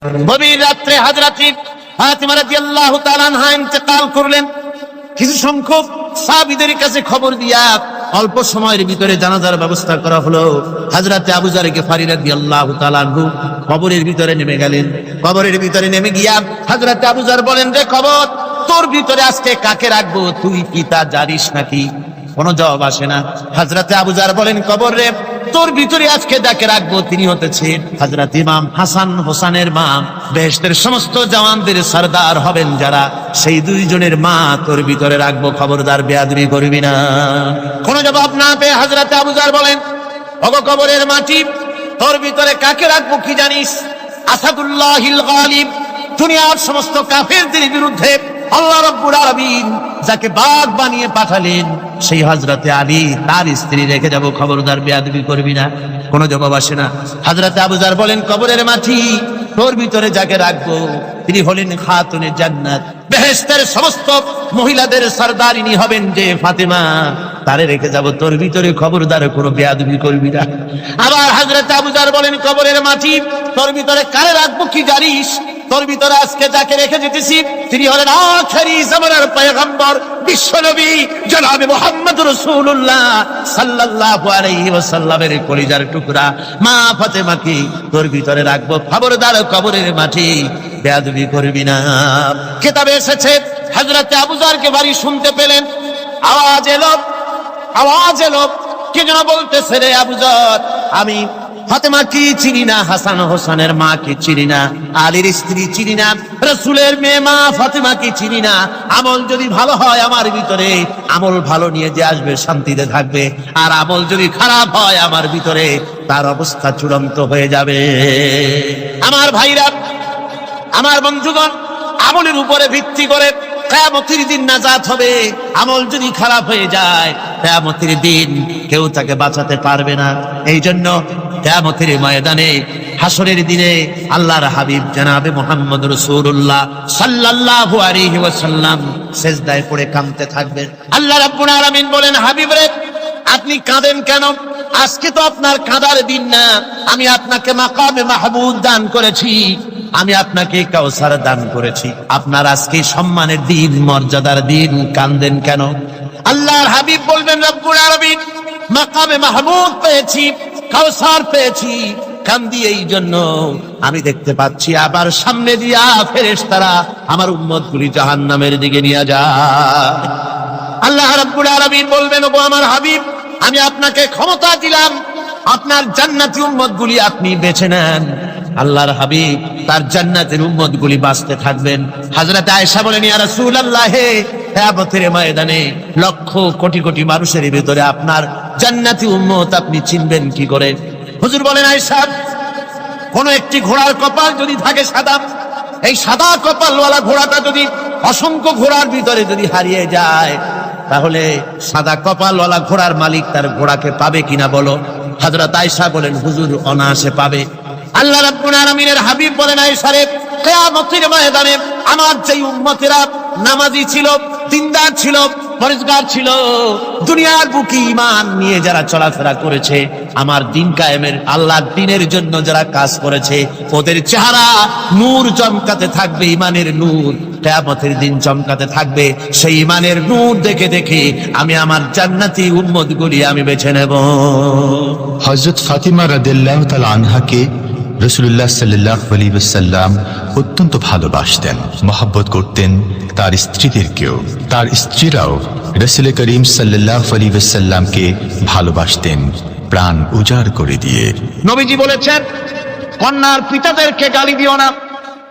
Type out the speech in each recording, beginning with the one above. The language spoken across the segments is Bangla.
গভীর রাত্রে হযরত ফাতিমা রাদিয়াল্লাহু তাআলা আনহা ইন্তেকাল করলেন। কিছু সংখ্যক সাহাবীদের কাছে খবর দিয়া অল্প সময়ের ভিতরে জানাজার ব্যবস্থা করা হলো। হযরত আবু যর গিফারী রাদিয়াল্লাহু তাআলা আনহু কবরের ভিতরে নেমে গেলেন। কবরের ভিতরে নেমে গিয়া হযরত আবু যর বলেন, রে কবর, তোর ভিতরে আজকে কাকে রাখবো? তুই কি তা জানিস নাকি? কোনো জবাব আসে না। হযরত আবু যর বলেন, কবর রে, তোর ভিতরে আজকে যাকে রাখবো তিনি হতেছেন হযরত ইমাম হাসান হোসেনের মা। বেহেশতের সমস্ত জওয়ানদের সরদার হবেন যারা, সেই দুইজনের মা তোর ভিতরে রাখবো, খবরদার বেয়াদবি করবি না। কোনো জবাব না পেয়ে হযরত আবু যর বলেন, ওগো কবরের মাটি, তোর ভিতরে কাকে রাখবো কি জানিস? আসাদুল্লাহিল গালিব, দুনিয়ার সমস্ত কাফেরদের বিরুদ্ধে আল্লাহ রাব্বুল আলামিন যাকে বাঘ বানিয়ে পাঠালেন সেই হযরতে আলী, তার স্ত্রী রেখে যাব, খবরদার বেয়াদবি করবি না। কোনো জবাব আসে না। হযরতে আবু যর বলেন, কবরের মাটি, তোর ভিতরে যাকে রাখবো তিনি হলেন খাতুনে জান্নাত, বেহেশতের সমস্ত মহিলাদের সরদারিনী হবেন যে ফাতেমা, তারে রেখে যাব, তোর ভিতরে খবরদার কোনো বেয়াদবি করবি না। আবার হযরতে আবু যর বলেন, কবরের মাটি, তোর ভিতরে কারে রাখবো কি জানিস? তোর ভিতরে আজকে যাকে রেখে যেতেছি তিনি হলেন আখেরি জামানার পয়গম্বর বিশ্বনবী জনাবে মুহাম্মদ রাসূলুল্লাহ সাল্লাল্লাহু আলাইহি ওয়াসাল্লামের কলিজার টুকরা মা ফাতেমাকে তোর ভিতরে রাখবো, খবরদার কবরের মাটি বেয়াদবি করবি না। কিতাবে এসেছে হযরত আবু যর কে বাড়ি শুনতে পেলেন, আওয়াজ এলো, কে যেন বলতেছে, রে আবু যর, আমি ফাতেমা কি চিনি না, হাসান হোসেনের মা কি চিনি না, আলীর স্ত্রী চিনি না, রাসূলের মেয়ে মা ফাতেমা কি চিনি না। আমল যদি ভালো হয় আমার ভিতরে, আমল ভালো নিয়ে যে আসবে শান্তিতে থাকবে, আর আমল যদি খারাপ হয় আমার ভিতরে, তার অবস্থা চূড়ান্ত হয়ে যাবে। আমার ভাইরা, আমার বন্ধুগণ, আমলের উপরে ভিত্তি করে কিয়ামতের দিন নাজাত হবে। আমল যদি খারাপ হয়ে যায় কিয়ামতের দিন কেউ তাকে বাঁচাতে পারবে না। এই জন্য কিয়ামতের ময়দানে, হাসরের দিনে আল্লাহর হাবিব জনাবে মুহাম্মদ রাসূলুল্লাহ সাল্লাল্লাহু আলাইহি ওয়াসাল্লাম সিজদায় পড়ে কাঁদতে থাকবেন। আল্লাহ রাব্বুল আলামিন বলেন, হাবিব রে, আপনি কাঁদেন কেন? আজকে তো আপনার কাঁদার দিন না, আমি আপনাকে মাকামে মাহমুদ দান করেছি, আমি আপনাকে কাউসার দান করেছি, আপনার আজকে সম্মানের দিন, মর্যাদার দিন, কাঁদেন কেন? আল্লাহর হাবিব বলবেন, রব্বুল আলামিন মাকামে মাহমুদ পেয়েছি, কাউসার পেয়েছি, কান্দি এই জন্য আমি দেখতে পাচ্ছি আবার সামনে দিয়া ফেরেশতারা আমার উম্মতগুলি জাহান্নামের দিকে নিয়ে যায়। আল্লাহ রাব্বুল আলামিন বলবেন, ওগো আমার হাবিব, আমি আপনাকে ক্ষমতা দিলাম, আপনার জান্নাতি উম্মতগুলি আপনি বেছে নেন। আল্লাহর হাবিব তার জান্নাতের উম্মতগুলি বাঁচতে থাকবেন। হযরত আয়েশা বলেন, ইয়া রাসূলুল্লাহ, কিয়ামতের ময়দানে লক্ষ কোটি কোটি মানুষের ভিতরে আপনার জান্নাতি উম্মত আপনি চিনবেন কি করে? হুজুর বলেন, আয়েশা, কোন একটি ঘোড়ার কপাল যদি থাকে সাদা, এই সাদা কপালওয়ালা ঘোড়াটা যদি অসংখ্য ঘোড়ার ভিতরে যদি হারিয়ে যায়, তাহলে সাদা কপালওয়ালা ঘোড়ার মালিক তার ঘোড়াকে পাবে কিনা বলো? হযরত আয়েশা বলেন, হুজুর, অনায়াসে পাবে। আল্লাহ রাব্বুল আলামিনের হাবিব বলেন, আয়েশা রে, কিয়ামতের ময়দানে আমার যেই উম্মতেরা নামাজি ছিল, দিনদার ছিল, পরেজগার ছিল, দুনিয়ার বুকে ঈমান নিয়ে যারা চলাফেরা করেছে, আমার দিন কায়েমের, আল্লাহর দ্বীনের জন্য যারা কাজ করেছে, ওদের চেহারা নূর চমকাতে থাকবে, ঈমানের নূর কিয়ামতের দিন চমকাতে থাকবে। সেই ঈমানের নূর দেখে দেখে আমি আমার জান্নাতি উম্মতগুলি আমি বেছে নেব। হযরত ফাতিমা রাদিয়াল্লাহু তাআলা আনহাকে রাসূলুল্লাহ সাল্লাল্লাহু আলাইহি ওয়াসাল্লাম অত্যন্ত ভালোবাসতেন, মহব্বত করতেন তার স্ত্রীদেরকেও। তার স্ত্রীরাও রাসূল করিম সাল্লাল্লাহু আলাইহি ওয়াসাল্লামকে ভালোবাসতেন প্রাণ উজাড় করে দিয়ে। নবীজি বলেছেন, কন্যার পিতাদেরকে গালি দিও না।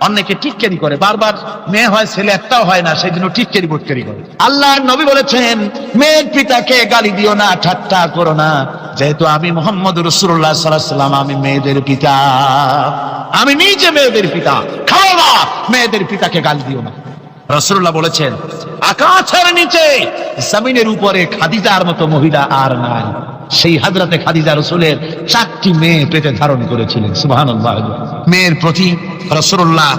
অনেকে টিটকারি করে, বারবার মেয়ে হয় ছেলে একটাও হয় না, সেই জন্য টিটকারি বুটকারি করে। আল্লাহর নবী বলেছেন, মেয়ের পিতাকে গালি দিও না, ঠাট্টা করো না, যেহেতু আমি মুহাম্মদ রাসূলুল্লাহ সাল্লাল্লাহু আলাইহি ওয়াসাল্লাম, আমি মেয়েদের পিতা, আমি নিজে মেয়েদের পিতা। খাও না, মেয়েদের পিতাকে গালি দিও না। রাসূলুল্লাহ বলেছেন, আকাশের নিচে জমিনের উপরে খাদিজার মতো মহিলা আর নাই। সেই হযরতে খাদিজা রাসূলের 4টি মেয়ে পেটে ধারণ করেছিলেন। সুবহানাল্লাহ। মেয়ের প্রতি রাসূলুল্লাহ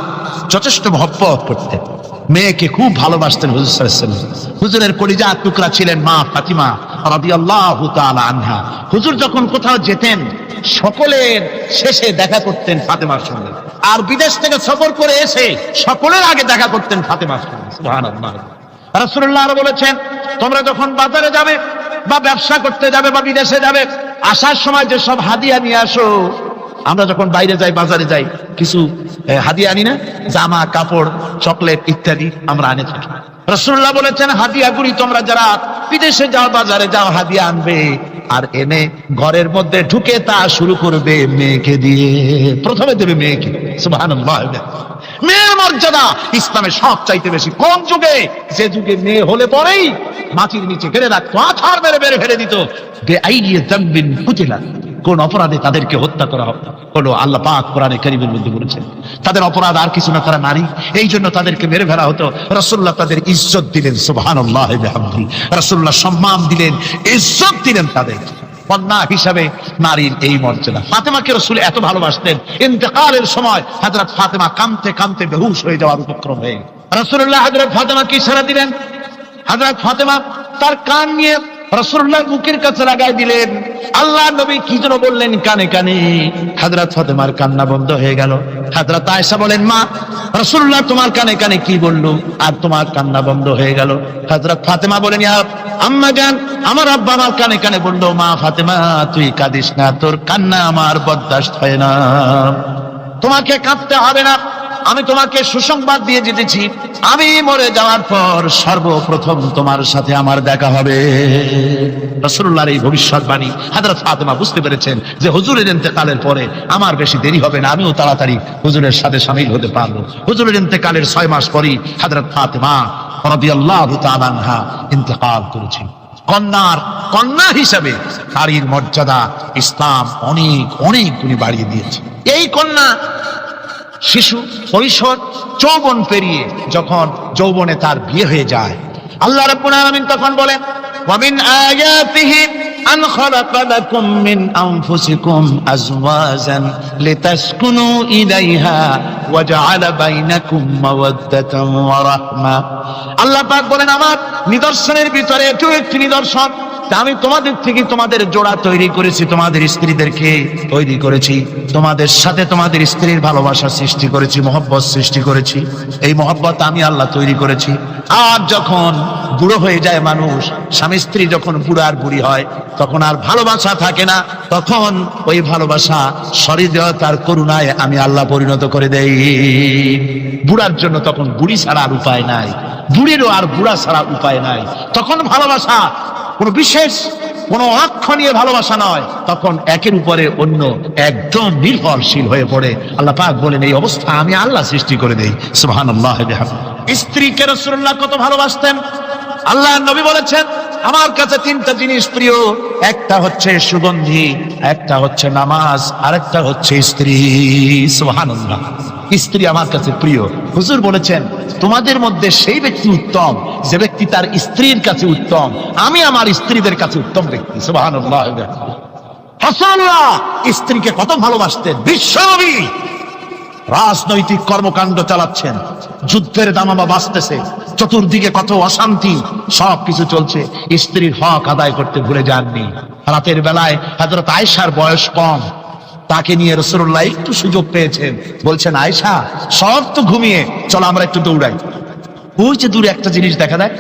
যথেষ্ট মহব্বত করতেন। মেয়েকে খুব ভালোবাসতেন হুজুর সাল্লাল্লাহু আলাইহি ওয়াসাল্লাম। হুজুরের কলিজার টুকরা ছিলেন মা ফাতিমা রাদিয়াল্লাহু তাআলা আনহা। হুজুর যখন কোথাও যেতেন সকলের শেষে দেখা করতেন ফাতেমার সঙ্গে, আর বিদেশ থেকে সফর করে এসে সকলের আগে দেখা করতেন ফাতেমার সঙ্গে। সুবহানাল্লাহ। রাসূলুল্লাহ আরো বলেছেন, তোমরা যখন বাজারে যাবে বা ব্যবসা করতে যাবে বা বিদেশে যাবে, আসার সময় যে সব হাদিয়া নিয়ে আসো। আমরা যখন বাইরে যাই, বাজারে যাই, কিছু হাদিয়া আনি না? জামা, কাপড়, চকলেট ইত্যাদি আমরা আনে থাকি। রাসূলুল্লাহ বলেছেন, হাদিয়াগুলি তোমরা যারা বিদেশে যাও, বাজারে যাও, হাদিয়া আনবে আর এনে ঘরের মধ্যে ঢুকে তা শুরু করবে মেয়েকে দিয়ে। প্রথমে দেবে মেয়েকে। সুবহানাল্লাহ। মেয়ের মর্যাদা ইসলামে সব চাইতে বেশি। কোন যুগে? যে যুগে মেয়ে হলে পরেই মাটির নিচে ফেলে রাখতো, আছাড় মেরে মেরে ফেলে দিত। বেআইনি যামবিন কুতিলা, কোন অপরাধে তাদেরকে হত্যা করা হলো। আল্লাহ পাক কোরআনে কারীমের মধ্যে বলেছেন তাদের অপরাধ আর কিছু না, তারা নারী, এই জন্য তাদেরকে মেরে ফেলা হতো। রাসূলুল্লাহ তাদের ইজ্জত দিলেন। সুবহানাল্লাহ বিহামদিহি। রাসূলুল্লাহ সম্মান দিলেন, ইজ্জত দিলেন তাদের। কন্যা হিসাবে নারীর এই মর্যাদা। ফাতেমাকে রাসূল এত ভালোবাসতেন, ইন্তেকালের সময় হযরত ফাতেমা কাঁদতে কাঁদতে বেহুশ হয়ে যাওয়ার উপক্রম হয়ে রাসূলুল্লাহ হযরত ফাতেমাকে ইশারা দিলেন। হযরত ফাতেমা তার কান নিয়ে রাসূলুল্লাহ বুকের কাছে লাগাই দিলেন। আল্লাহ নবী কি যেন বললেন কানে কানে। হযরত ফাতেমার কান্না বন্ধ হয়ে গেল। হযরত আয়েশা বলেন, মা, রাসূলুল্লাহ তোমার কানে কানে কি বললো আর তোমার কান্না বন্ধ হয়ে গেল? হযরত ফাতেমা বলেন, ইয়া আম্মা জান, আমার আব্বা আমার কানে কানে বললো, মা ফাতেমা তুই কাঁদিস না, তোর কান্না আমার বরদাস্ত হয় না, তোমাকে কাঁদতে হবে না। আমি তোমাকে সুসংবাদ দিয়ে যেতেছি, আমি মরে যাওয়ার পর সর্বপ্রথম তোমার সাথে আমার দেখা হবে। রাসূলুল্লাহর এই ভবিষ্যৎবাণী হযরত ফাতেমা বুঝতে পেরেছেন যে হুজুরের ইন্তেকালের পরে আমার বেশি দেরি হবে না, আমিও তাড়াতাড়ি হুজুরের সাথে শামিল হতে পারবো। হুজুরের ইন্তেকালের 6 মাস পরই হযরত ফাতেমা রাদিয়াল্লাহু তাআলা আনহা ইন্তেকাল করেছেন। কন্যা হিসাবে নারীর মর্যাদা ইসলাম অনেক অনেক গুণে বাড়িয়ে দিয়েছে। এই কন্যা শিশু, কৈশোর, যৌবন পেরিয়ে যখন যৌবনে তার বিয়ে হয়ে যায়, আল্লাহ রাব্বুল আলামিন তখন বলেন, ওয়া মিন আয়াতিহি আন খালাকা লাকুম মিন আনফুসিকুম আজওয়াজান লিতাসকুনু ইলাইহা ওয়া জাআলা বাইনাকুম মাওয়াদ্দাতান ওয়া রাহমা। আল্লাহ পাক বলেন, আমার নিদর্শনের ভিতরে এটাও একটি নিদর্শন, আমি তোমাদের থেকে তোমাদের জোড়া তৈরি করেছি, তোমাদের স্ত্রীদেরকে তৈরি করেছি, তোমাদের সাথে তোমাদের স্ত্রীর ভালোবাসা সৃষ্টি করেছি, মহব্বত সৃষ্টি করেছি। এই মহব্বত আমি আল্লাহ তৈরি করেছি। আর যখন বুড়ো হয়ে যায় মানুষ, স্বামী স্ত্রী যখন বুড়ো আর বুড়ি হয়, তখন আর ভালোবাসা থাকে না, তখন ওই ভালোবাসা সহৃদয়তার করুণায় আমি আল্লাহ পরিণত করে দেই। বুড়ার জন্য তখন বুড়ি ছাড়া আর উপায় নাই, বুড়িরও আর বুড়া ছাড়া উপায় নাই। তখন ভালোবাসা কোন বিশেষ কোন অক্ষণীয় ভালোবাসা নয়, তখন একের উপরে অন্য একদম নির্ভরশীল হয়ে পড়ে। আল্লাহ পাক বলেন, এই অবস্থা আমি আল্লাহ সৃষ্টি করে দেই। সুবহানাল্লাহ। স্ত্রীকে রাসূলুল্লাহ কত ভালোবাসতেন। আল্লাহ নবী বলেছেন, আমার কাছে 3টা জিনিস প্রিয়, একটা হচ্ছে সুগন্ধি, একটা হচ্ছে নামাজ, আরেকটা হচ্ছে স্ত্রী। সুবহানাল্লাহ। স্ত্রী আমার কাছে প্রিয়। হুজুর বলেছেন, তোমাদের মধ্যে সেই ব্যক্তি উত্তম যে ব্যক্তি তার স্ত্রীর কাছে উত্তম। আমি আমার স্ত্রীদের কাছে উত্তম ব্যক্তি। সুবহানাল্লাহ। রাসূলুল্লাহ স্ত্রীকে কত ভালোবাসতেন। বিশ্বনবী রাজনৈতিক কর্মকাণ্ড চালাচ্ছেন, যুদ্ধের দামামা বাজতেছে, চতুর্দিকে কত অশান্তি, সবকিছু চলছে, স্ত্রীর হক আদায় করতে ভুলে যাননি। রাতের বেলায় হযরত আয়েশার বয়স কম, তাকে নিয়ে রাসূলুল্লাহ একটু সুযোগ পেয়েছেন, বলছেন, আয়েশা সব তো ঘুমিয়ে, চলো আমরা একটু দৌড়াই। ওই যে দূরে একটা জিনিস দেখা যায়,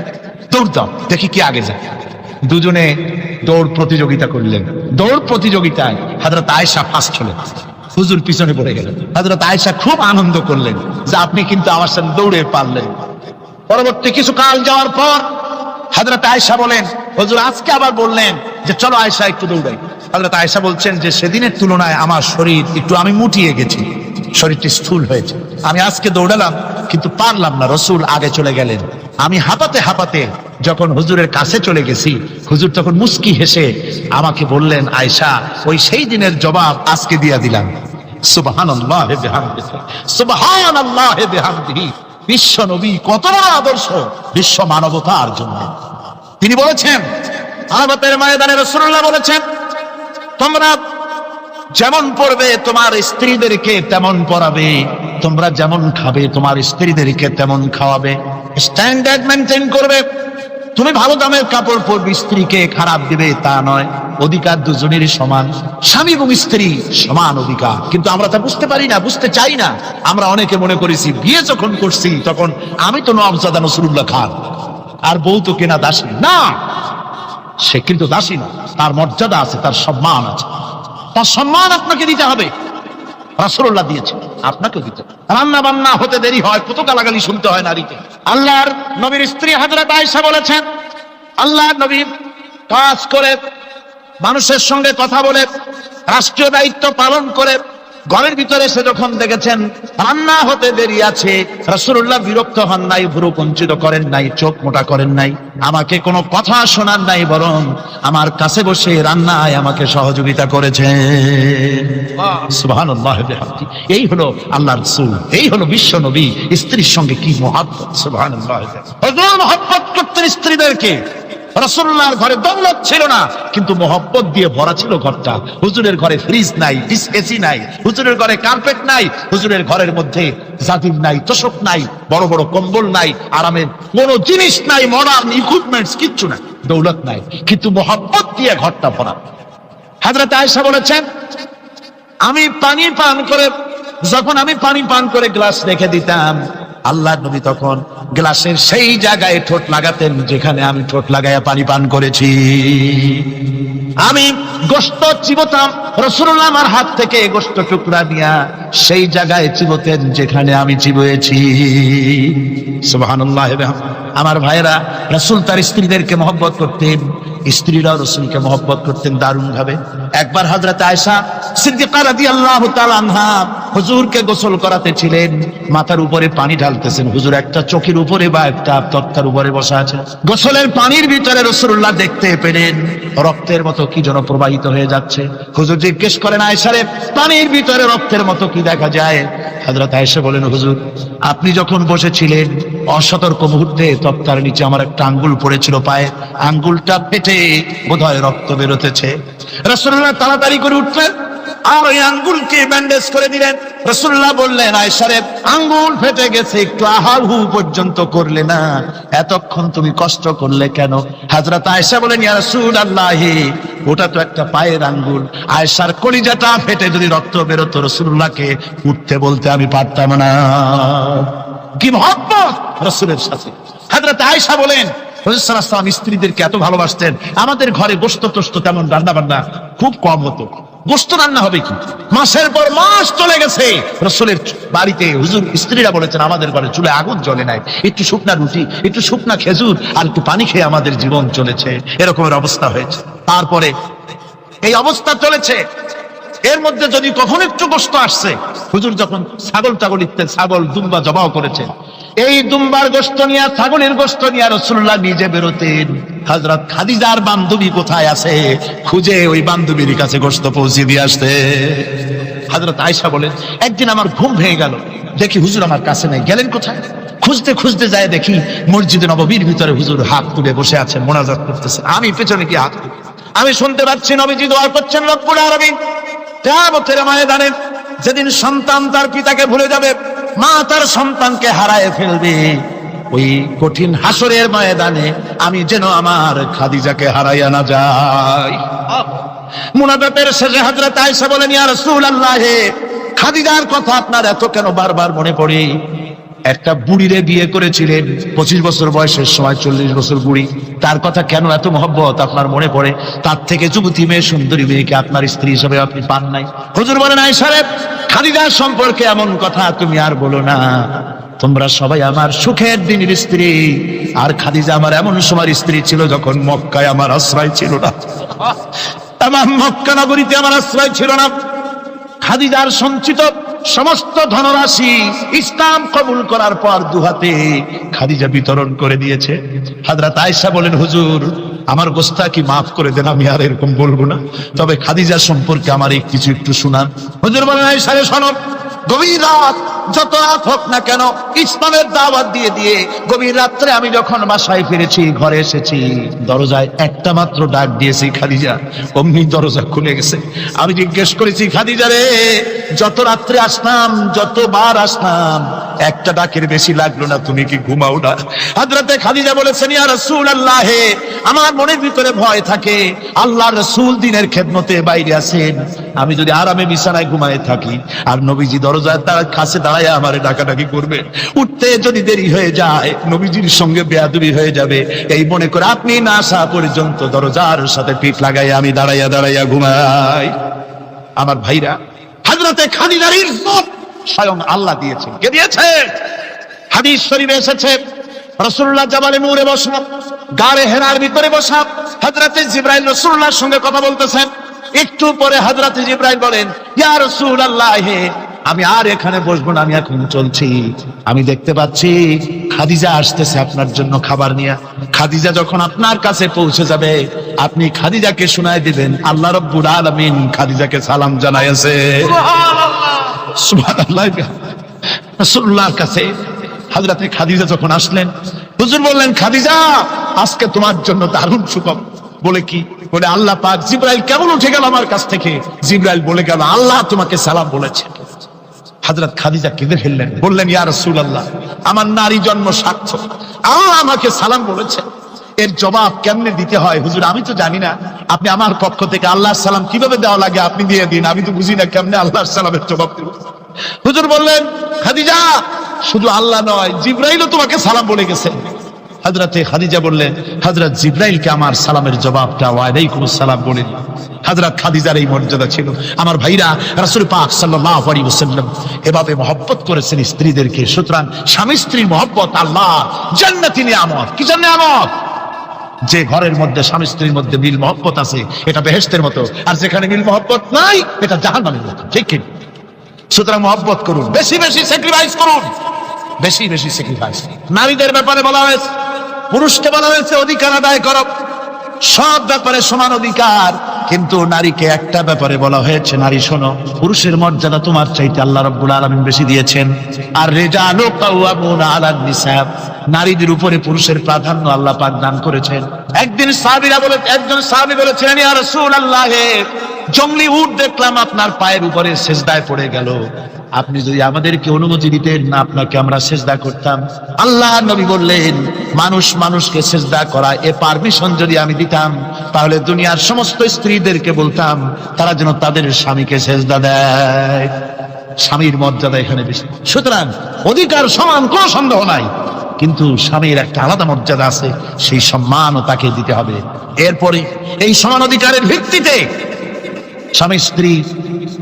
দৌড় দাও, দেখি কি আগে যায়। দুজনে দৌড় প্রতিযোগিতা করলেন। দৌড় প্রতিযোগিতায় হযরত আয়েশা ফার্স্ট হলেন, হুজুর পিছনে পড়ে গেলেন। হযরত আয়েশা খুব আনন্দ করলেন যে আপনি কিন্তু আমার সাথে দৌড়ে পারলেন। পরবর্তী কিছু কাল যাওয়ার পর হযরত আয়েশা বলেন, হুজুর আজকে আবার বললেন যে চলো আয়েশা একটু দৌড়াই। হযরত আয়েশা বলছেন যে সেদিনের তুলনায় আমার শরীর একটু, আমি মুটিয়ে গেছি, শরীরটি স্থূল হয়েছে, আমি আজকে দৌড়ালাম কিন্তু পারলাম না। রাসূল আগে চলে গেলেন, আমি হাঁপাতে হাঁপাতে যখন হুজুরের কাছে চলে গেছি, হুজুর তখন মুস্কি হেসে আমাকে বললেন, আয়েশা ওই সেই দিনের জবাব আজকে দিয়া দিলাম। সুবহানাল্লাহ বিহামদিহি, সুবহানাল্লাহ বিহামদিহি। বিশ্ব নবী কত বড় আদর্শ বিশ্ব মানবতার জন্য। তিনি বলেছেন, আরাফাতের ময়দানে রাসূলুল্লাহ বলেছেন, তোমরা যেমন পড়বে তোমার স্ত্রীদেরকে তেমন পড়াবে, তোমরা যেমন খাবে তোমার স্ত্রীদেরকে তেমন খাওয়াবে, স্ট্যান্ডার্ড মেনটেন করবে। তুমি ভালো দামের কাপড় পরবে, স্ত্রীকে খারাপ দিবে তা নয়। অধিকার দুজনেরই সমান, স্বামী এবং স্ত্রী সমান অধিকার। কিন্তু আমরা তা বুঝতে পারি না, বুঝতে চাই না। আমরা অনেকে মনে করেছি বিয়ে যখন করছি তখন আমি তো নওয়াবজাদা নসরুল্লাহ খান আর বউ তো কেনা দাসী না। সে কিন্তু দাসী না, তার মর্যাদা আছে, তার সম্মান আছে। তার সম্মান আপনাকে দিতে হবে। রাসূলুল্লাহ দিয়েছে, আপনাকেও দিতে হবে। রান্না বান্না হতে দেরি হয়, কত গালাগালি শুনতে হয় নারীকে। আল্লাহর নবীর স্ত্রী হযরত আয়েশা বলেছেন, আল্লাহর নবী কাজ করে, মানুষের সঙ্গে কথা বলে, রাষ্ট্রীয় দায়িত্ব পালন করে ঘরের ভিতরে এসে যখন দেখেছেন রান্না হতে দেরি আছে, রাসূলুল্লাহ বিরক্ত হন নাই, ভ্রু কুঞ্চিত করেন নাই, চোখ মোটা করেন নাই, আমাকে কোনো কথা শোনান নাই, বরং আমার কাছে বসে রান্নায় আমাকে সহযোগিতা করেছেন। সুবহানাল্লাহ বিহামদি। এই হলো আল্লাহর রাসূল, এই হলো বিশ্ব নবী। স্ত্রীর সঙ্গে কি মহব্বত! সুবহানাল্লাহ। হুজুর মহব্বত করতেন স্ত্রীদেরকে। রাসূলুল্লাহর ঘরে দৌলত ছিল না, কিন্তু মহব্বত দিয়ে ভরা ছিল ঘরটা। হুজুরের ঘরে ফ্রিজ নাই, এসি নাই, হুজুরের ঘরে কার্পেট নাই, হুজুরের ঘরের মধ্যে জাজিম নাই, তোশক নাই, বড় বড় কম্বল নাই, আরামের কোনো জিনিস নাই, মডার্ন ইকুইপমেন্টস কিচ্ছু নাই, দৌলত নাই, কিন্তু মহব্বত দিয়ে ঘরটা ভরা। হযরত আয়েশা বলেছেন, আমি পানি পান করে গ্লাস রেখে দিতাম, আল্লাহর নবী তখন গ্লাসের সেই জায়গায় ঠোঁট লাগাতেন যেখানে আমি ঠোঁট লাগাইয়া পানি পান করেছি। আমি গোশত চিবোতাম, রাসূলুল্লাহ আমার হাত থেকে গোশত টুকরা নিয়া সেই জায়গায় চিবোতেন যেখানে আমি চিবুয়েছি। সুবহানাল্লাহ। আমার ভাইরা, রাসূল তার স্ত্রীদেরকে মহব্বত করতেন, স্ত্রীরাও রাসূলকে মহব্বত করতেন দারুণ ভাবে। একবার হযরত আয়েশা সিদ্দিকা রাদিয়াল্লাহু তাআলা আনহা হুজুরকে গোসল করাতে ছিলেন, মাথার উপরে পানি ঢালতেছেন, হুজুর একটা চোখের উপরে বা একটা তক্তার উপরে বসা আছেন। গোসলের পানির ভিতরে রাসূলুল্লাহ দেখতে পেলেন রক্তের মতো কি যেন প্রবাহিত হয়ে যাচ্ছে। হুজুর জিজ্ঞেস করেন, আয়েশা রে, পানির ভিতরে রক্তের মতো কি দেখা যায়? হযরত আয়েশা বলেন, হুজুর আপনি যখন বসেছিলেন অসতর্ক মুহূর্তে তক্তার নিচে আমার একটা আঙ্গুল পড়েছিল পায়ে, আঙ্গুলটা ফেটে বোধহয় রক্ত বেরোতেছে। রাসূলুল্লাহ তাড়াতাড়ি করে উঠলেন আর ওই আঙ্গুলকে ব্যান্ডেজ করে দিলেন। রাসূলুল্লাহ বললেন, আয়েশা রে, আঙ্গুল ফেটে গেছে, একটু আহাহু পর্যন্ত করলে না, এতক্ষণ তুমি কষ্ট করলে কেন? হযরত আয়েশা বলেন, ইয়া রাসূলুল্লাহ, ওটা তো একটা পায়ের আঙ্গুল। আয়েশার কলিজাটা ফেটে যদি রক্ত বেরোতো রাসূলুল্লাহকে উঠতে বলতে আমি পারতাম না। কি মহব্বত রাসূলের সাথে! হযরত আয়েশা বলেন, রাসূল সাল্লাল্লাহু আলাইহি ওয়াসাল্লাম স্ত্রীদেরকে এত ভালোবাসতেন। আমাদের ঘরে গোশত টোস্ত তেমন রান্না বান্না খুব কম হতো। গোশত রান্না হবে কি, মাসের পর মাস চলে গেছে রাসূলের বাড়িতে, হুজুর স্ত্রীরা বলেছেন আমাদের ঘরে চুলে আগুন জ্বলে নাই, একটু শুকনা রুটি, একটু শুকনা খেজুর আর একটু পানি খেয়ে আমাদের জীবন চলেছে। এরকমের অবস্থা হয়েছে। তারপরে এই অবস্থা চলেছে, এর মধ্যে যদি কখন একটু গোশত আসছে, হুজুর যখন ছাগল ইত্যাদি ছাগল দুম্বা জবাও করেছেন, এই দুম্বার গোশত নিয়ে, ছাগলের গোশত নিয়ে রাসূলুল্লাহ নিজে বেরোতেন। হযরত খাদিজার বান্ধবী কোথায় আছে খুঁজে ওই বান্ধবীর কাছে গোশত পৌঁছে দিয়ে আসতে। হযরত আয়েশা বলেন, একদিন আমার ঘুম ভেঙে গেল, দেখি হুজুর আমার কাছে নাই, গেলেন কোথায়? খুঁজতে খুঁজতে যায় দেখি মসজিদে নববীর ভিতরে হুজুর হাত তুলে বসে আছেন, মোনাজাত করতেছেন। আমি পেছনে কি হাত তুলি, আমি শুনতে পাচ্ছি নবীজি দোয়া করছেন, রব্বুল আলামিন কিয়ামতের ময়দানে যেদিন সন্তান তার পিতাকে ভুলে যাবে, মা তার সন্তানকে হারায় ফেলবে, ওই কঠিন হাসরের ময়দানে আমি যেন আমার খাদিজাকে হারাইয়া না যাই। মুনাজাতের শেষে হযরত আয়েশা বলেন, ইয়া রাসূলুল্লাহ, খাদিজার কথা আপনার এত কেন বারবার মনে পড়ে? একটা বুড়িরে বিয়ে করেছিলেন 25 বছর বয়সের সময়, 40 বছর বুড়ি, তার কথা কেন এত মহব্বত আপনার মনে পড়ে? তার থেকে যুবতী মেয়ে, সুন্দরী মেয়েকে আপনার স্ত্রী হিসেবে আপনি পান নাই। হুজুর বলেন, আয়েশা রে, খাদিজার সম্পর্কে এমন কথা তুমি আর বলো না। তোমরা সবাই আমার সুখের দিনের স্ত্রী, আর খাদিজা আমার এমন সময় স্ত্রী ছিল যখন মক্কায় আমার আশ্রয় ছিল না, আমার মক্কা নগরীতে আমার আশ্রয় ছিল না। খাদিজার সঞ্চিত সমস্ত ধনরাশি ইসলাম কবুল করার পর দুহাতে খাদিজা বিতরণ করে দিয়েছে। হযরত আয়েশা বলেন, হুজুর আমার গোস্তাকি মাফ করে দেন, আমি আর এরকম বলবো না, তবে খাদিজা সম্পর্কে আমার এই কিছু একটু শুনান। হুজুর বলেন, আয়েশা রে শোনো, গভীর রাত, যত রাত হোক না কেন, ইসলামের দাওয়াত দিয়ে দিয়ে গভীর রাত্রে আমি যখন বাসায় ফিরেছি, ঘরে এসেছি, দরজায় একটা মাত্র ডাক দিয়েছি, খাদিজা। অমনি দরজা খুলে গেছে। আমি জিজ্ঞেস করেছি, খাদিজা রে, যত রাত্রে আসলাম, যতবার আসলাম, একটা ডাকের বেশি লাগলো না, তুমি কি ঘুমাও না? হযরতে খাদিজা বলেছেন, ইয়া রাসূলুল্লাহ, আমার মনের ভিতরে ভয় থাকে, আল্লাহর রাসূল দিনের খেদমতে বাইরে আছেন, আমি যদি আরামে বিছানায় ঘুমায় থাকি আর নবীজি দরজায় তার কাছে দাঁড়ায় আমারে ডাকাডাকি করবে, উঠতে যদি দেরি হয়ে যায় নবীজির সঙ্গে বেয়াদবি হয়ে যাবে, এই মনে করে আপনি না আসা পর্যন্ত দরজার সাথে পিঠ লাগাই আমি দাঁড়াইয়া দাঁড়াইয়া ঘুমাই। আমার ভাইরা, হযরতে খাদিজার ইজ্জত স্বয়ং আল্লাহ দিয়েছেন। কে দিয়েছে? হাদিস শরীফে এসেছে, রাসূলুল্লাহ জাবালে নূরে বসা, গারে হেরার ভিতরে বসা, হযরতে জিবরাইল রাসূলুল্লাহর সঙ্গে কথা বলতেছেন। একটু পরে হযরতে জিবরাইল বলেন, ইয়া রাসূলুল্লাহ, আমি আর এখানে বসবো না, আমি এখন চলছি। আমি দেখতে পাচ্ছি খাদিজা আসতেছে আপনার জন্য খাবার নিয়ে। খাদিজা যখন আপনার কাছে পৌঁছে যাবে, আপনি খাদিজাকে শোনায় দিবেন আল্লাহ রাব্বুল আলামিন খাদিজাকে সালাম জানাইছে। সুবহানাল্লাহ। রাসূলুল্লাহর কাছে হযরতে খাদিজা যখন আসলেন, হুজুর বললেন, খাদিজা, আজকে তোমার জন্য দারুণ সুখবর। বলে কি? বলে আল্লাহ পাক, জিবরাইল কেমন উঠে গেল আমার কাছ থেকে, জিবরাইল বলে গেল আল্লাহ তোমাকে সালাম বলেছে। হযরত খাদিজা কেঁদে ফেললেন, বললেন, ইয়া রাসূলুল্লাহ, আমার নারী জন্ম সার্থক, আল্লাহ আমাকে সালাম বলেছে, এর জবাব কেমনে দিতে হয় হুজুর আমি তো জানি না, আপনি আমার পক্ষ থেকে আল্লাহর সালাম কিভাবে দেওয়া লাগে আপনি দিয়ে দিন, আমি তো বুঝি না কেমনে আল্লাহর সালামের জবাব দেব। হুজুর বললেন, খাদিজা, শুধু আল্লাহ নয়, জিবরাইলও তোমাকে সালাম বলে গেছে। হযরতে খাদিজা বললেন, হযরত জিবরাইলকে আমার সালামের জবাবটা ওয়ালাইকুমুস সালাম বলেন। হযরত খাদিজার এই মর্যাদা ছিল। আমার ভাইরা, রাসূল পাক সাল্লাল্লাহু আলাইহি ওয়াসাল্লাম এভাবে মহব্বত করেছেন স্ত্রীদেরকে। সুতরাং স্বামী স্ত্রীর মহব্বত আল্লাহ জান্নাতি নিয়ামত। কি নিয়ামত? যে ঘরের মধ্যে স্বামী স্ত্রীর মধ্যে মিল মহব্বত আছে, এটা বেহেশতের মতো, আর যেখানে মিল মহব্বত নাই, এটা জাহান্নামের মতো। ঠিক কি? সুতরাং মহব্বত করুন, বেশি বেশি স্যাক্রিফাইস করুন, বেশি বেশি স্যাক্রিফাইস। নারীদের ব্যাপারে বলা হয়েছে, পুরুষকে বলা হয়েছে অধিকার আদায় করো, সব ব্যাপারে সমান অধিকার, কিন্তু নারীকে একটা ব্যাপারে বলা হয়েছে, নারী শোনো, পুরুষের মর্যাদা তোমার চাইতে আল্লাহ রাব্বুল আলামিন বেশি দিয়েছেন। আর রিজালু কাওয়ামুনা আলান নিসা, নারীদের উপরে পুরুষের প্রাধান্য আল্লাহ পাক দান করেছেন। একজন সাহাবী বলেছিলেন, ইয়া রাসূলুল্লাহ, জংলি উট দেখলাম আপনার পায়ের উপরে সেজদায় পড়ে গেল, আপনি যদি আমাদেরকে অনুমতি দিতেন না, আপনাকে আমরা সেজদা করতাম। আল্লাহ নবী বললেন, মানুষ মানুষকে সেজদা করা, এ পারমিশন যদি আমি দিতাম, তাহলে দুনিয়ার সমস্ত স্ত্রীদেরকে বলতাম তারা যেন তাদের স্বামীকে সেজদা দেয়। স্বামীর মর্যাদা এখানে বেশি। সুতরাং অধিকার সমান, কোনো সন্দেহ নাই, কিন্তু স্বামীর একটা আলাদা মর্যাদা আছে, সেই সম্মানও তাকে দিতে হবে। এরপরে এই সমান অধিকারের ভিত্তিতে স্বামী স্ত্রী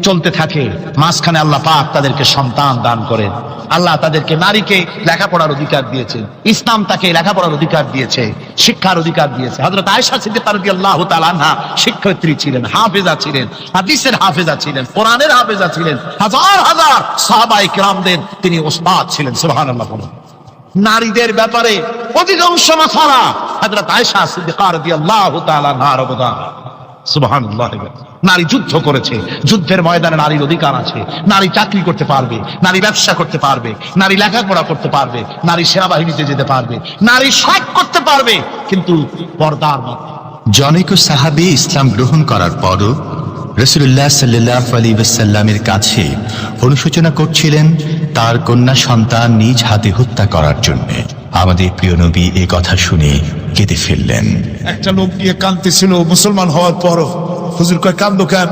চলতে থাকে, মাঝখানে আল্লাহ পাক তাদেরকে সন্তান দান করেন। আল্লাহ তাদেরকে, নারীকে লেখাপড়ার অধিকার দিয়েছে, ইসলাম তাকে লেখাপড়ার অধিকার দিয়েছে, শিক্ষার অধিকার দিয়েছে। হযরত আয়েশা সিদ্দিকা রাদিয়াল্লাহু তাআলা আনহা শিক্ষয়িত্রী ছিলেন, হাফেজা ছিলেন, হাদিসের হাফেজা ছিলেন, কোরআনের হাফেজা ছিলেন, হাজার হাজার সাহাবায়ে কেরামদের তিনি ওস্তাদ ছিলেন। সুবহানাল্লাহ। নারীদের ব্যাপারে অধিকাংশ মাসালা হযরত আয়েশা সিদ্দিকা রাদিয়াল্লাহু তাআলা আনহার অবদান। সুবহানাল্লাহ। নারী যুদ্ধ করেছে, যুদ্ধের ময়দানে নারীর অধিকার আছে, নারী চাকরি করতে পারবে, নারী ব্যবসা করতে পারবে, নারী লেখাপড়া করতে পারবে, নারী সেনাবাহিনীতে যেতে পারবে, নারী সব করতে পারবে, কিন্তু পর্দার মধ্যে। জনৈক সাহাবী ইসলাম গ্রহণ করার পরও রাসূলুল্লাহ সাল্লাল্লাহু আলাইহি ওয়াসাল্লামের কাছে অনুশোচনা করছিলেন তার কন্যা সন্তান নিজ হাতে হত্যা করার জন্য। আমাদের প্রিয় নবী এই কথা শুনে কেঁদে ফেললেন। একটা লোক গিয়ে কাঁদতেছিল মুসলমান হওয়ার পরও। হুজুর কয়, কান্দো কেন?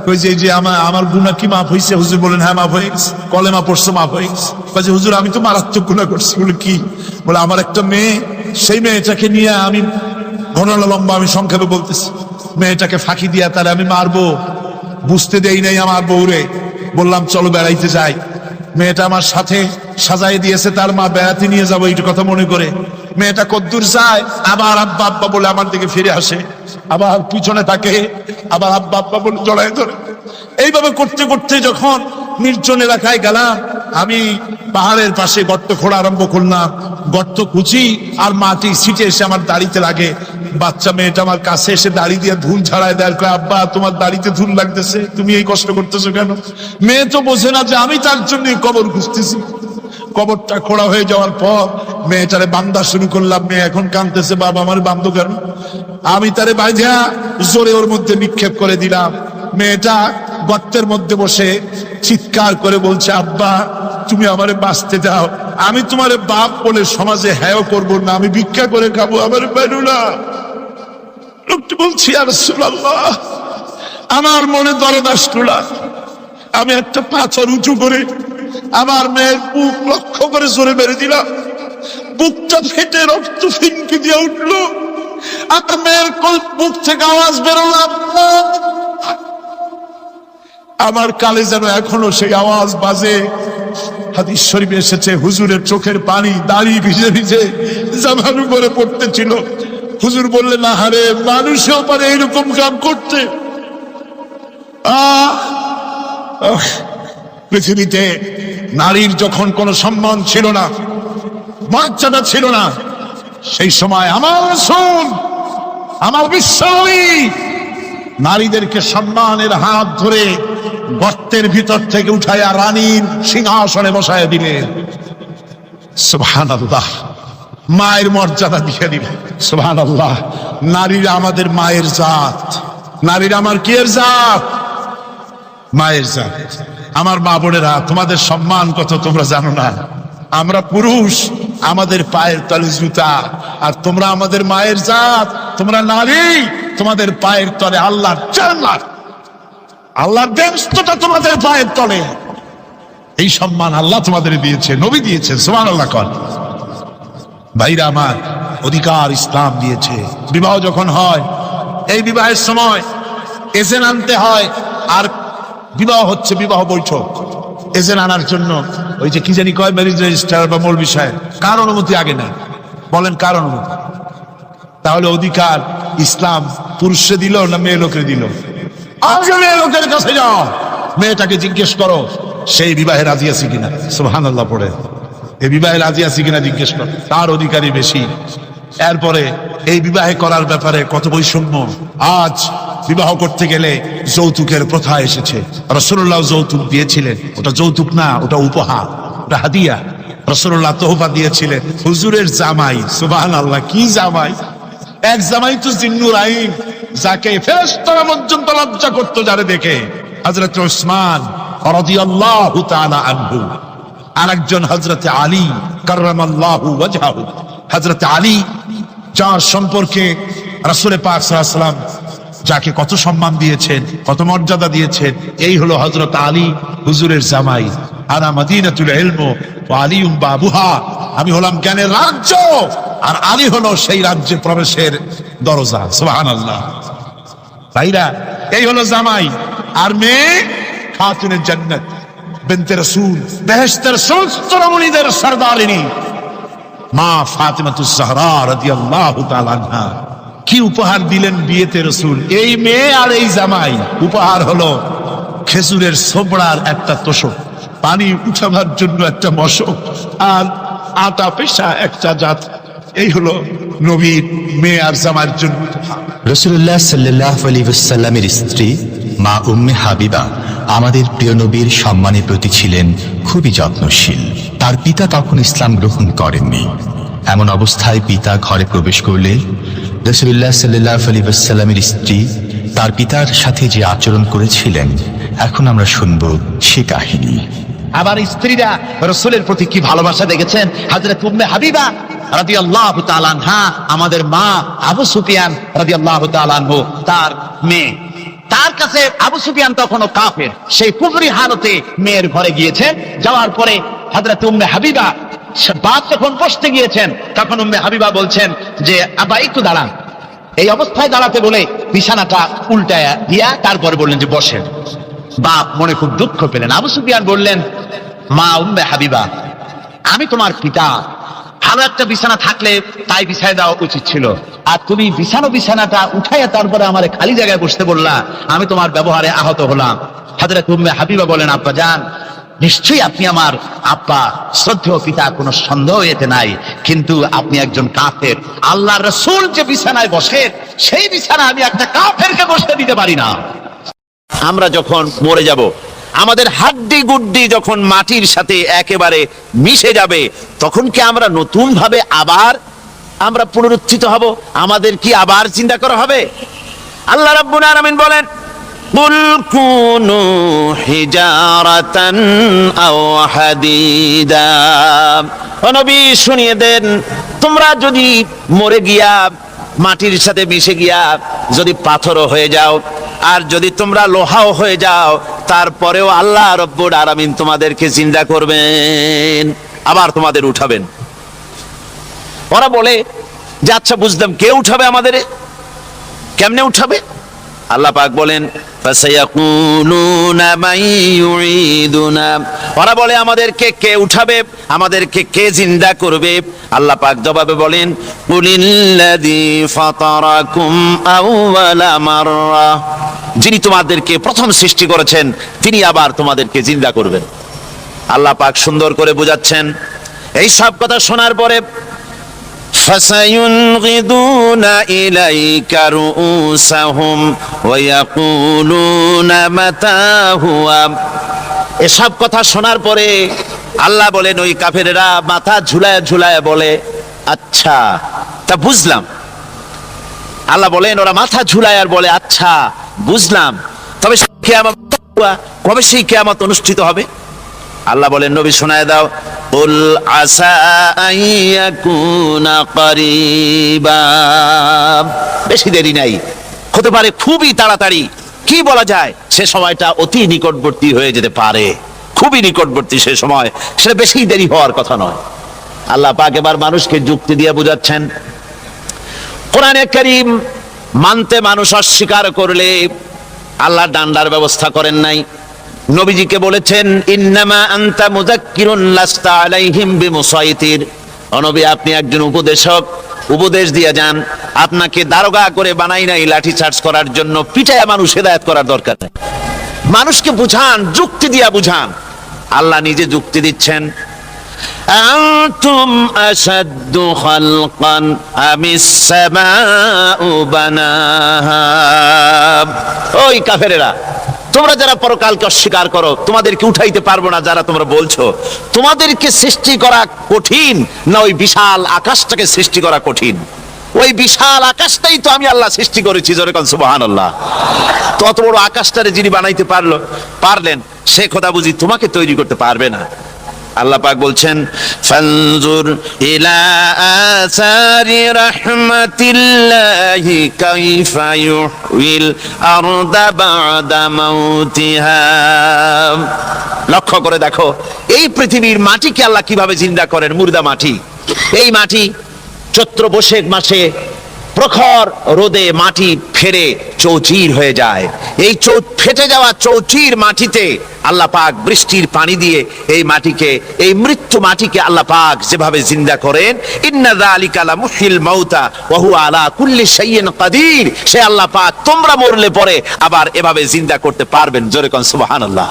কই যে আমার গুনাহ কি মাফ হয়েছে? হুজুর বলেন, হ্যাঁ মাফ হয়ে গেছে। কলেমা পড়ছো, মাফ হয়ে গেছে। কয় যে হুজুর আমি তো মারাত্মক গুনাহ করছি। বলে কি? বলে আমার একটা মেয়ে, সেই মেয়েটাকে নিয়ে আমি, ঘটনা লম্বা, আমি সংক্ষেপে বলতেছি, মেয়েটাকে ফাঁকি দিয়া তাহলে আমি মারবো, বুঝতে দেই নাই আমার বউরে। বললাম চলো বেড়াইতে যাই, মেয়েটা আমার সাথে সাজাই দিয়েছে, তার মা বেড়াতে নিয়ে যাবো এই কথা মনে করে। মেয়েটা কদ্দূর যায়, আবার আব্বা আব্বা বলে আমার দিকে ফিরে আসে, আবার পিছনে থাকে, আবার আব্বা আব্বা বলে জড়ায় ধরে। এইভাবে করতে করতে যখন নির্জন এলাকায় গেলাম, আমি পাহাড়ের পাশে গর্ত খোঁড়া আরম্ভ করলাম। গর্ত কুচি আর মাটি ছিটে এসে আমার দাড়িতে লাগে, বাচ্চা মেয়েটা আমার কাছে এসে দাড়ি দিয়ে ধুল ছাড়ায় দেয়, কয় আব্বা তোমার দাড়িতে ধুল লাগতেছে, তুমি এই কষ্ট করতেছো কেন? মেয়ে তো বোঝে না যে আমি তার জন্য কবর খুঁজতেছি। কবরটা খোঁড়া হয়ে যাওয়ার পর মেয়েটারে বান্ধা শুরু করলাম। মেয়ে এখন কাঁদতেছে, বাবা আমার বান্ধব কেন? আমি তারে বাইধা জোরে ওর মধ্যে নিক্ষেপ করে দিলাম। মেয়েটা গর্তের মধ্যে বসে চিৎকার করে বলছে, আব্বা তুমি আমারে বাঁচতে দাও, আমি তোমারে বাপ বলে সমাজে হ্যাঁ করবো না, আমি ভিক্ষা করে খাবো, আমার বাইরু না। লোকটি বলছি, ইয়া রাসূলুল্লাহ, আমার মনে দরদ আসলো না। আমি একটা পাথর উঁচু করে আমার মেয়ের বুক লক্ষ্য করে জোরে মেরে দিলাম। বুকটা ফেটে রক্ত ফিনকি দিয়ে উঠলো। আমার মেয়ের বুক থেকে আওয়াজ বেরোলো, আমার কালে যেন এখনো সেই আওয়াজ বাজে। হাদিস শরীফে এসেছে, হুজুরের চোখের পানি দাড়ি ভিজে ভিজে জামার উপরে পড়তেছিল। হুজুর বললেন, আহারে, মানুষও পারে এরকম কাম করতে। পৃথিবীতে নারীর যখন কোনো সম্মান ছিল না, মর্যাদা ছিল না, সেই সময় আমার রাসূল, আমার বিশ্বনবী নারীদেরকে সম্মানের হাত ধরে গর্তের ভিতর থেকে উঠাইয়া রানীর সিংহাসনে বসায় দিলেন। সুবহানাল্লাহ, মায়ের মর্যাদা দিয়ে দিলেন। সুবহানাল্লাহ, নারীরা আমাদের মায়ের জাত। নারীরা আমার কি এর জাত? মায়ের জাত। আমার মা বোনেরা, তোমাদের সম্মান কত তোমরা জানো না। আমরা পুরুষ, আমাদের পায়ের তলে জুতা, আর তোমরা আমাদের মায়ের জাত। তোমরা নারী, তোমাদের পায়ের তলে আল্লাহর জান্নাত, আল্লাহর বেহেশতটা তোমাদের পায়ের তলে। এই সম্মান আল্লাহ তোমাদের দিয়েছে, নবী দিয়েছে। সুবহানাল্লাহ কর। ভাইরা আমার, অধিকার ইসলাম দিয়েছে। বিবাহ যখন হয়, এই বিবাহের সময় এজেন্ট আনতে হয়। আর বিবাহ হচ্ছে বিবাহ বৈঠক। এজেন্ট আনার জন্য ওই যে কি জানি কয়, ম্যারেজ রেজিস্ট্রার বা মৌলবি সাহেব, কার অনুমতি আগে না? বলেন কার অনুমতি? তাহলে অধিকার ইসলাম পুরুষে দিল না মেয়ে লোকের দিল? আগে মেয়ে লোকের কাছে যাও, মেয়েটাকে জিজ্ঞেস করো সেই বিবাহে রাজি আছে কিনা। সুবহানাল্লাহ পড়ে, এই বিবাহে রাজি আছে কিনা জিজ্ঞেস করো, তার অধিকারই বেশি। এরপরে এই বিবাহে করার ব্যাপারে কত বৈষম্য। আজ বিবাহ করতে গেলে যৌতুকের প্রথা এসেছে। রাসূলুল্লাহ যৌতুক দিয়েছিলেন, ওটা যৌতুক না, ওটা উপহার, ওটা হাদিয়া। রাসূলুল্লাহ তোহফা দিয়েছিলেন হুজুরের জামাই। সুবহানাল্লাহ, কি জামাই! এক জামাই তো জিন্নুর আইন, যাকে ফেরেশতারা পর্যন্ত লজ্জা করতো যারে দেখে, হযরত উসমান রাদিয়াল্লাহু তাআলা আনহু। আরেকজন হযরত আলী কাররামাল্লাহু ওয়াজহাহু। হযরত আলী, যার সম্পর্কে রাসূল পাক সাল্লাল্লাহু আলাইহি ওয়াসাল্লাম যাকে কত সম্মান দিয়েছেন, কত মর্যাদা দিয়েছেন, এই হলো হযরত আলী, হুজুরের জামাই। আনা মাদিনাতুল ইলম ওয়া আলিউম বাবুহা, আমি হলাম জ্ঞানের রাজ্য, আর আলী হলো সেই রাজ্যে প্রবেশের দরজা। সুবহানাল্লাহ। ভাইরা, এই হলো জামাই। আর মেয়ে খাতুনে জান্নাত, বিনতে রাসূল, বেহেশতের সমস্ত রমণীদের সরদারিনী মা ফাতিমাতুজ জাহরা রাদিয়াল্লাহু তাআলা আনহা। কি উপহার দিলেন বিয়েতে রাসূল! এই মেয়ে আর এই জামাই। উপহার হলো খেজুরের ছোবড়ার একটা তোষক, পানি উঠাবার জন্য একটা মশক, আর আটা পেশা একটা জাত। এই হলো নবীর মেয়ে আর জামাইয়ের জন্য। রাসূলুল্লাহ সাল্লাল্লাহু আলাইহি ওয়াসাল্লামের স্ত্রী মা উম্মে হাবিবা আমাদের প্রিয় নবীর সম্মানের প্রতি ছিলেন খুবই যত্নশীল। তার পিতা তখন ইসলাম গ্রহণ করেননি। এমন অবস্থায় পিতা ঘরে প্রবেশ করলে রাসূলুল্লাহ সাল্লাল্লাহু আলাইহি ওয়াসাল্লামের স্ত্রী তার পিতার সাথে যে আচরণ করেছিলেন, এখন আমরা শুনব সে কাহিনী। আবার স্ত্রীরা রাসূলের প্রতি কি ভালোবাসা দেখেছেন। হযরত উম্মে হাবিবা রাদিয়াল্লাহু তাআলা আনহা, আমাদের মা আবু সুফিয়ান রাদিয়াল্লাহু তাআলা আনহু, তার মেয়ে। তার কাছে আবু সুফিয়ান তখনও কাফের। সেই কুফরি হালতে মেয়ের ঘরে গিয়েছেন। যাওয়ার পরে হযরত উম্মে হাবিবা বাপ যখন বসতে গিয়েছেন, তখন উম্মে হাবিবা বলছেন যে আব্বা একটু দাঁড়ান। এই অবস্থায় দাঁড়াতে বলে বিছানাটা উল্টায়া দিয়া তারপরে বললেন যে বসেন। বাপ মনে খুব দুঃখ পেলেন। আবু সুফিয়ান বললেন, মা উম্মে হাবিবা, আমি তোমার পিতা, ভালো একটা বিছানা থাকলে তাই বিছায় দেওয়া উচিত ছিল, আর তুমি বিছানাটা উঠাইয়া তারপরে আমার খালি জায়গায় বসতে বললা, আমি তোমার ব্যবহারে আহত হলাম। হযরত উম্মে হাবিবা বলেন, আব্বা জান, নিশ্চয়ই আপনি আমার আব্বা, শ্রদ্ধেয় পিতা, কোনো সন্দেহ এতে নাই, কিন্তু আপনি একজন কাফের। আল্লাহর রাসূল যে বিছানায় বসেন, সেই বিছানা আমি একটা কাফেরকে বসতে দিতে পারি না। আমরা যখন মরে যাব, আমাদের হাড্ডি গুড্ডি যখন মাটির সাথে একেবারে মিশে যাবে, তখন কি আমরা নতুন ভাবে আবার আমরা পুনরুত্থিত হব? আমাদের কি আবার চিন্তা করা হবে? আল্লাহ রাব্বুল আলামিন বলেন, কুল কুনু হিজারাতান আও হাদিদা। ও নবী, শুনিয়ে দেন, তোমরা যদি মরে গিয়া মাটির সাথে মিশে গিয়া যদি পাথরও হয়ে যাও, আর যদি তোমরা লোহাও হয়ে যাও, তারপরেও আল্লাহ রব্বুল আলামিন তোমাদেরকে জিন্দা করবেন, আবার তোমাদের উঠাবেন। ওরা বলে যে আচ্ছা বুঝলাম, কে উঠাবে আমাদের? কেমনে উঠাবে? আল্লাহ পাক বলেন, ফাসায়াকুলুনা মান ইউঈদুনা। ওরা বলে আমাদেরকে কে উঠাবে, আমাদেরকে কে জিন্দা করবে? আল্লাহ পাক জবাবে বলেন, কুলিল্লাযী ফাতারাকুম আউওয়ালা মাররা। যিনি তোমাদেরকে প্রথম সৃষ্টি করেছেন, তিনি আবার তোমাদেরকে জিন্দা করবেন। আল্লাহ পাক সুন্দর করে বোঝাচ্ছেন। এই সব কথা শোনার পরে فَسَيُنْغِضُونَ إِلَيْكَ رُؤُوسَهُمْ وَيَقُولُونَ مَتَى هُوَ। এসব কথা শোনার পরে আল্লাহ বলেন, ওই কাফেরেরা মাথা ঝুলায় ঝুলায় বলে, আচ্ছা তা বুঝলাম। আল্লাহ বলেন, ওরা মাথা ঝুলায় আর বলে, আচ্ছা বুঝলাম, তবে কিয়ামত কবে সেই কিয়ামত অনুষ্ঠিত হবে? আল্লাহ বলেন, নবী শোনায় দাও, কুল আসা আইয়াকুনা করিবা। বেশি দেরি নাই, হতে পারে খুবই তাড়াতাড়ি। কি বলা যায়, সে সময়টা অতি নিকটবর্তী হয়ে যেতে পারে, খুবই নিকটবর্তী সে সময়, সে বেশি দেরি হওয়ার কথা নয়। আল্লাহ পাক এবার মানুষকে যুক্তি দিয়ে বুঝাচ্ছেন। কোরআনে কারীম মানতে মানুষ অস্বীকার করলে আল্লাহ ডান্ডার ব্যবস্থা করেন নাই। নবীজিকে বলেছেন, ইন্নামা আনতা মুযাক্কিরুন লাস্তা আলাইহিম বিমুসাইতির। ও নবী, আপনি একজন উপদেশক, উপদেশ দিয়ে যান। আপনাকে দারোগা করে বানাই নাই লাঠি চার্জ করার জন্য, পিটায়া মানুষ হেদায়েত করার দরকার নেই। মানুষকে বুঝান, যুক্তি দিয়া বুঝান। আল্লাহ নিজে যুক্তি দিচ্ছেন। আনতুম আশাদ্দু খালকান আমিস সামাউ বানাহা। ওই কাফেরেরা, তোমরা যারা পরকালকে অস্বীকার করো, তোমাদেরকে উঠাইতে পারবো না যারা তোমরা বলছো, তোমাদেরকে সৃষ্টি করা কঠিন না ওই বিশাল আকাশটাকে সৃষ্টি করা কঠিন? ওই বিশাল আকাশটাই তো আমি আল্লাহ সৃষ্টি করেছি, জোরে কোন সুবহানাল্লাহ। তত বড় আকাশটারে যিনি বানাইতে পারলেন, সে কথা বুঝি তোমাকে তৈরি করতে পারবে না? আল্লাহ পাক বলছেন, ফানজুর ইলা আসারি রাহমাতিল্লাহি কাইফা ইউহিল আরদা বাদা মাউতিহা। লক্ষ্য করে দেখো, এই পৃথিবীর মাটিকে আল্লাহ কিভাবে জিন্দা করেন, মুর্দা মাটি। এই মাটি চৈত্র বৈশাখ মাসে প্রখর রোদে মাটি ফেরে চৌচির হয়ে যায়। এই ফেটে যাওয়া চৌচির মাটিতে আল্লাহ পাক বৃষ্টির পানি দিয়ে এই মাটিকে, এই মৃত্যু মাটিকে আল্লাহ পাক যেভাবে জিন্দা করেন, ইন্না যালিকা লামুহিল মাউতা ওয়া হুয়া আলা কুল্লি শাইইন কাদির। সে আল্লাহ পাক তোমরা মরলে পরে আবার এভাবে জিন্দা করতে পারবেন, জোরে কোন সুবহানাল্লাহ।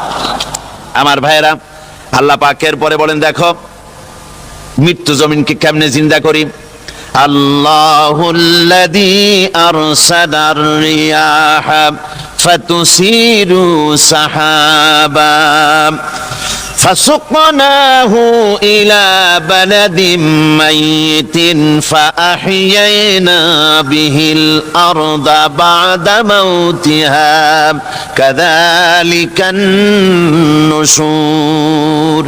আমার ভাইয়েরা, আল্লাহ পাকের পরে বলেন, দেখো মৃত্যু জমিনকে কেমনে জিন্দা করি। আল্লাহুল্লাযী আরসালার রিয়াহা ফাতুসিরু সাহাবা ফাসুকনাহু ইলা বালাদিম মাইতিন ফাআহইয়ানা বিহিল আরদা বা'দা মাউতিহা কাযালিকান নুশুর।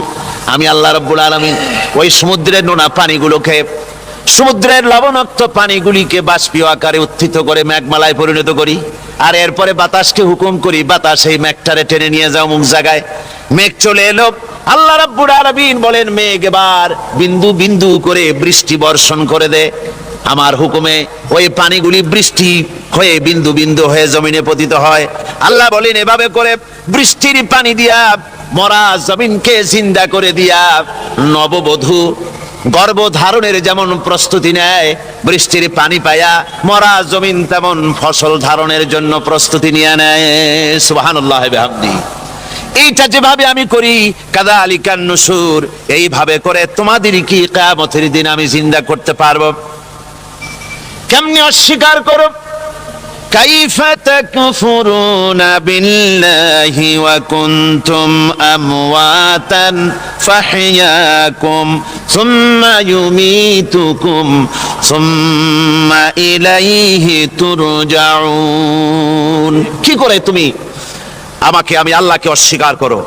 আমি আল্লাহ রাব্বুল আলামিন ওই সমুদ্রের নোনা পানিগুলোকে, সমুদ্রের লবণাক্ত পানিগুলিকে বাষ্পীয় আকারে উত্থিত করে মেঘমালায় পরিণত করি, আর এরপরে বাতাসকে হুকুম করি, বাতাস এই মেঘটারে টেনে নিয়ে যাও মুখ জায়গায়। মেঘ চলে এলো, আল্লাহ রাব্বুল আলামিন বলেন, মেঘ এবার বিন্দু বিন্দু করে বৃষ্টি বর্ষণ করে দে। আমার হুকুমে ওই পানিগুলি বৃষ্টি হয়ে বিন্দু বিন্দু হয়ে জমিনে পতিত হয়। আল্লাহ বলেন, এভাবে করে বৃষ্টির পানি দিয়া মরা জমিনকে জিন্দা করে দিয়া নববধূ গর্ভধারণের যেমন প্রস্তুতি নেয়, বৃষ্টির পানি পায়া মরা জমিন তেমন ফসল ধারণের জন্য প্রস্তুতি নিয়ে নেয়। সুবহানাল্লাহ বিহামদি। এইটা যেভাবে আমি করি কাযালিকান নুশুর, এইভাবে করে তোমাদের কি কিয়ামতের দিন আমি জিন্দা করতে পারবো? কেমনে অস্বীকার করো? কাইফা তাকফুরুনা বিল্লাহি ওয়া কুনতুম আমওয়াতান ফাহইয়াকুম সুম্মা ইউমীতুকুম সুম্মা ইলাইহি তুরজাউন। কি করে তুমি আমি আল্লাহকে অস্বীকার করো?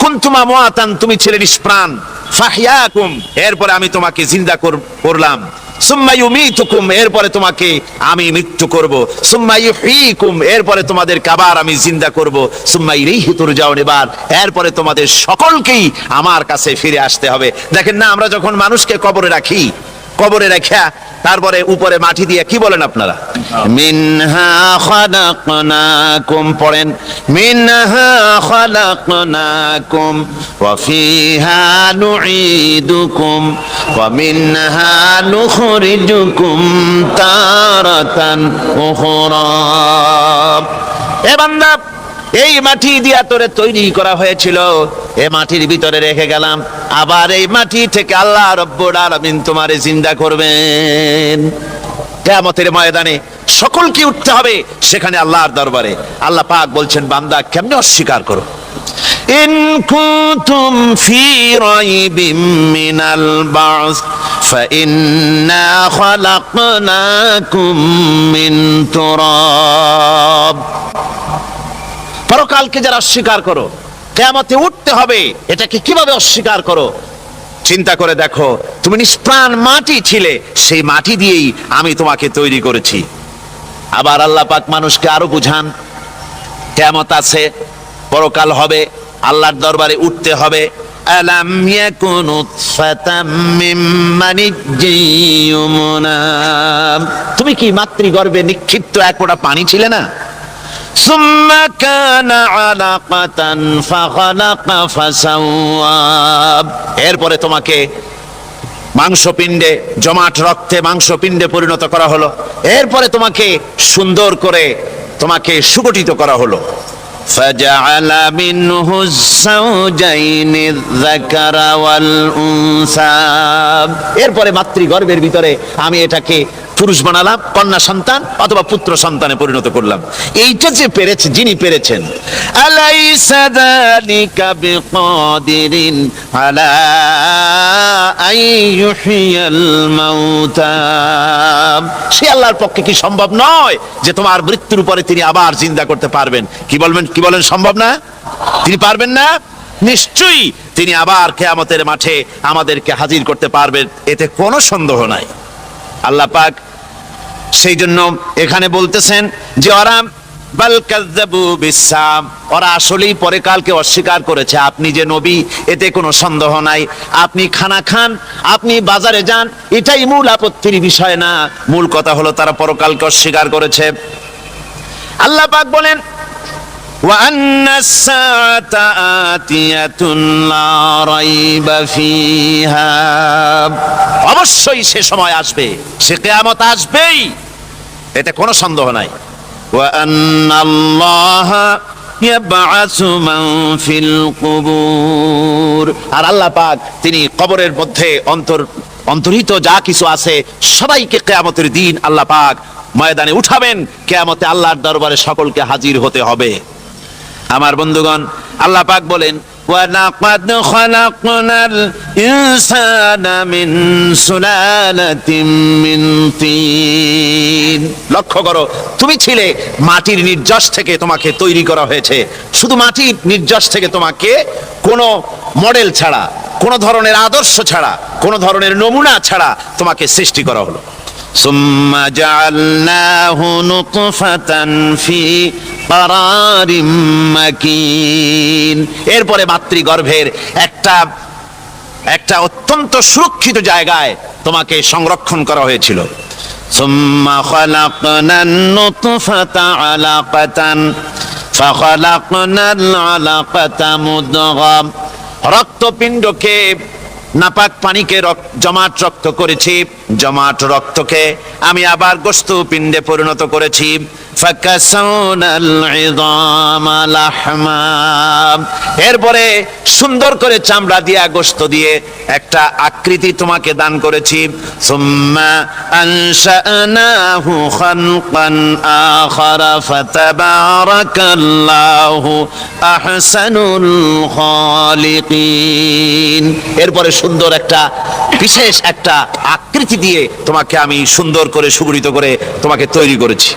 কুনতুম আমওয়াতান, তুমি ছিলে নিষ্প্রাণ, ফাহইয়াকুম, এরপরে আমি তোমাকে জিন্দা করলাম, সুম্মা ইউমীতুকুম, এরপরে তোমাকে আমি মৃত্যু করব, সুম্মা ইউহয়ীকুম, এরপরে তোমাদেরকে আবার আমি জিন্দা করব, সুম্মা ইলাইহি তুরজাউন, এরপরে তোমাদের সকলকেই আমার কাছে ফিরে আসতে হবে। দেখেন না, আমরা যখন মানুষকে কবরে রাখি, কবরে রাখা তারপরে উপরে মাটি দিয়ে কি বলেন আপনারা? মিনহা খালাকনাকুম, পড়েন মিনহা খালাকনাকুম ওয়া ফিহা নুঈদুকুম ওয়া মিনহা নুখরিজুকুম তারাতান উখরা। এ বান্দা, এই মাটি দিয়া তোরে তৈরি করা হয়েছিল, এ মাটির ভিতরে রেখে গেলাম, আবার এই মাটি থেকে আল্লাহ রব্বুল আলামিন তোমারে জিন্দা করবেন। কিয়ামতের ময়দানে সকলকে উঠতে হবে সেখানে আল্লাহর দরবারে। আল্লাহ পাক বলছেন, বান্দা কেমনে অস্বীকার করো? ইন কুনতুম ফি রাইবিম মিনাল বা'স ফাইন্না খালাকনাকুম মিন তুরাব। পরকালকে যারা অস্বীকার করো, কিয়ামতে উঠতে হবে, এটাকে কিভাবে অস্বীকার করো? চিন্তা করে দেখো, তুমি নিষ্প্রাণ মাটি ছিলে, সেই মাটি দিয়েই আমি তোমাকে তৈরি করেছি। আবার আল্লাহ পাক মানুষকে আরো বুঝান, কিয়ামত আছে, পরকাল হবে, আল্লাহর দরবারে উঠতে হবে। আলাম ইয়াকুনু ফাতাম মিন মানিজ্জিন ইউমনা, তুমি কি মাতৃগর্ভে নিক্ষিপ্ত এক ফোঁটা পানি ছিলে না? সুম্মা কানা আলাকাতান ফাখালাকা ফাসাওয়া, এরপরে তোমাকে মাংসপিণ্ডে, জমাট রক্তে মাংসপিণ্ডে পরিণত করা হলো, এরপরে তোমাকে সুন্দর করে তোমাকে সুগঠিত করা হলো। ফাজআলা মিনহু যাওজাইনি যাকারা ওয়াল উনসা, এরপরে মাতৃগর্ভের ভিতরে আমি এটাকে পুরুষ বানালাম, কন্যা সন্তান অথবা পুত্র সন্তানে পরিণত করলাম। এইটা যে পেরেছে, যিনি পেরেছেন, আলাইসা যালিকা বিকাদিরিন আলা আইয়ুহিয়াল মাউতা, সে আল্লাহর পক্ষে কি সম্ভব নয় যে তোমার মৃত্যুর উপরে তিনি আবার জিন্দা করতে পারবেন? কি বলেন সম্ভব না? তিনি পারবেন না? নিশ্চয়ই তিনি আবার কিয়ামতের মাঠে আমাদেরকে হাজির করতে পারবেন, এতে কোনো সন্দেহ নাই। আল্লাহ পাক সেই জন্য এখানে বলতেছেন যে ওরা বাল কাযযাবু বিসসাম, ওরা আসলেই পরে কালকে অস্বীকার করেছে। আপনি যে নবী, এতে কোনো সন্দেহ নাই। আপনি খানা খান, আপনি বাজারে যান, এটাই মূল আপত্তির বিষয় না। মূল কথা হলো তারা পরকালকে অস্বীকার করেছে। আল্লাহ পাক বলেন, ওয়া আন্নাস সাআতা আতিয়াতুন লা রাইবা ফিহা, অবশ্যই সে সময় আসবে, সে কিয়ামত আসবেই, এতে কোনো সন্দেহ নাই। ওয়া আন্নাল্লাহা ইয়াবআসু মান ফিল কুবুর, আর আল্লাহ পাক তিনি কবরের মধ্যে অন্তর্হিত যা কিছু আছে সবাইকে কিয়ামতের দিন আল্লাহ পাক ময়দানে উঠাবেন। কিয়ামতে আল্লাহর দরবারে সকলকে হাজির হতে হবে। আমার বন্ধুগণ, আল্লাহ পাক বলেন, ওয়ালাকাদ খালাকনাল ইনসানা মিন সুলালাতিন মিন তিন, লক্ষ্য করো, তুমি ছিলে মাটির নির্যাস থেকে তোমাকে তৈরি করা হয়েছে। শুধু মাটির নির্যাস থেকে তোমাকে কোনো মডেল ছাড়া, কোনো ধরনের আদর্শ ছাড়া, কোনো ধরনের নমুনা ছাড়া তোমাকে সৃষ্টি করা হলো। সুম্মা জাআলনাহু নুতফাতান ফি কারারিম মাকিন, এরপরে মাতৃগর্ভের একটা অত্যন্ত সুরক্ষিত জায়গায় তোমাকে সংরক্ষণ করা হয়েছিল। সুম্মা খালাকনান নুতফাতা আলাকাতান ফাখালাকনাল আলাকাতা মুদগাম, রক্তপিণ্ডকে, নাপাক পানিকে জমাট রক্ত করেছি, জমাট রক্তকে আমি আবার গোস্ত পিণ্ডে পরিণত করেছি। فكسونا العظام لحما। এরপরে সুন্দর করে চামড়া দিয়ে গোশত দিয়ে একটা আকৃতি তোমাকে দান করেছি। সুম্মা আনশানাহু খালকান আখারা ফাতাবারাকাল্লাহু আহসানুল খালিকিন। এরপরে সুন্দর একটা বিশেষ একটা আকৃতি দিয়ে তোমাকে আমি সুন্দর করে সুগঠিত করে তোমাকে তৈরি করেছি।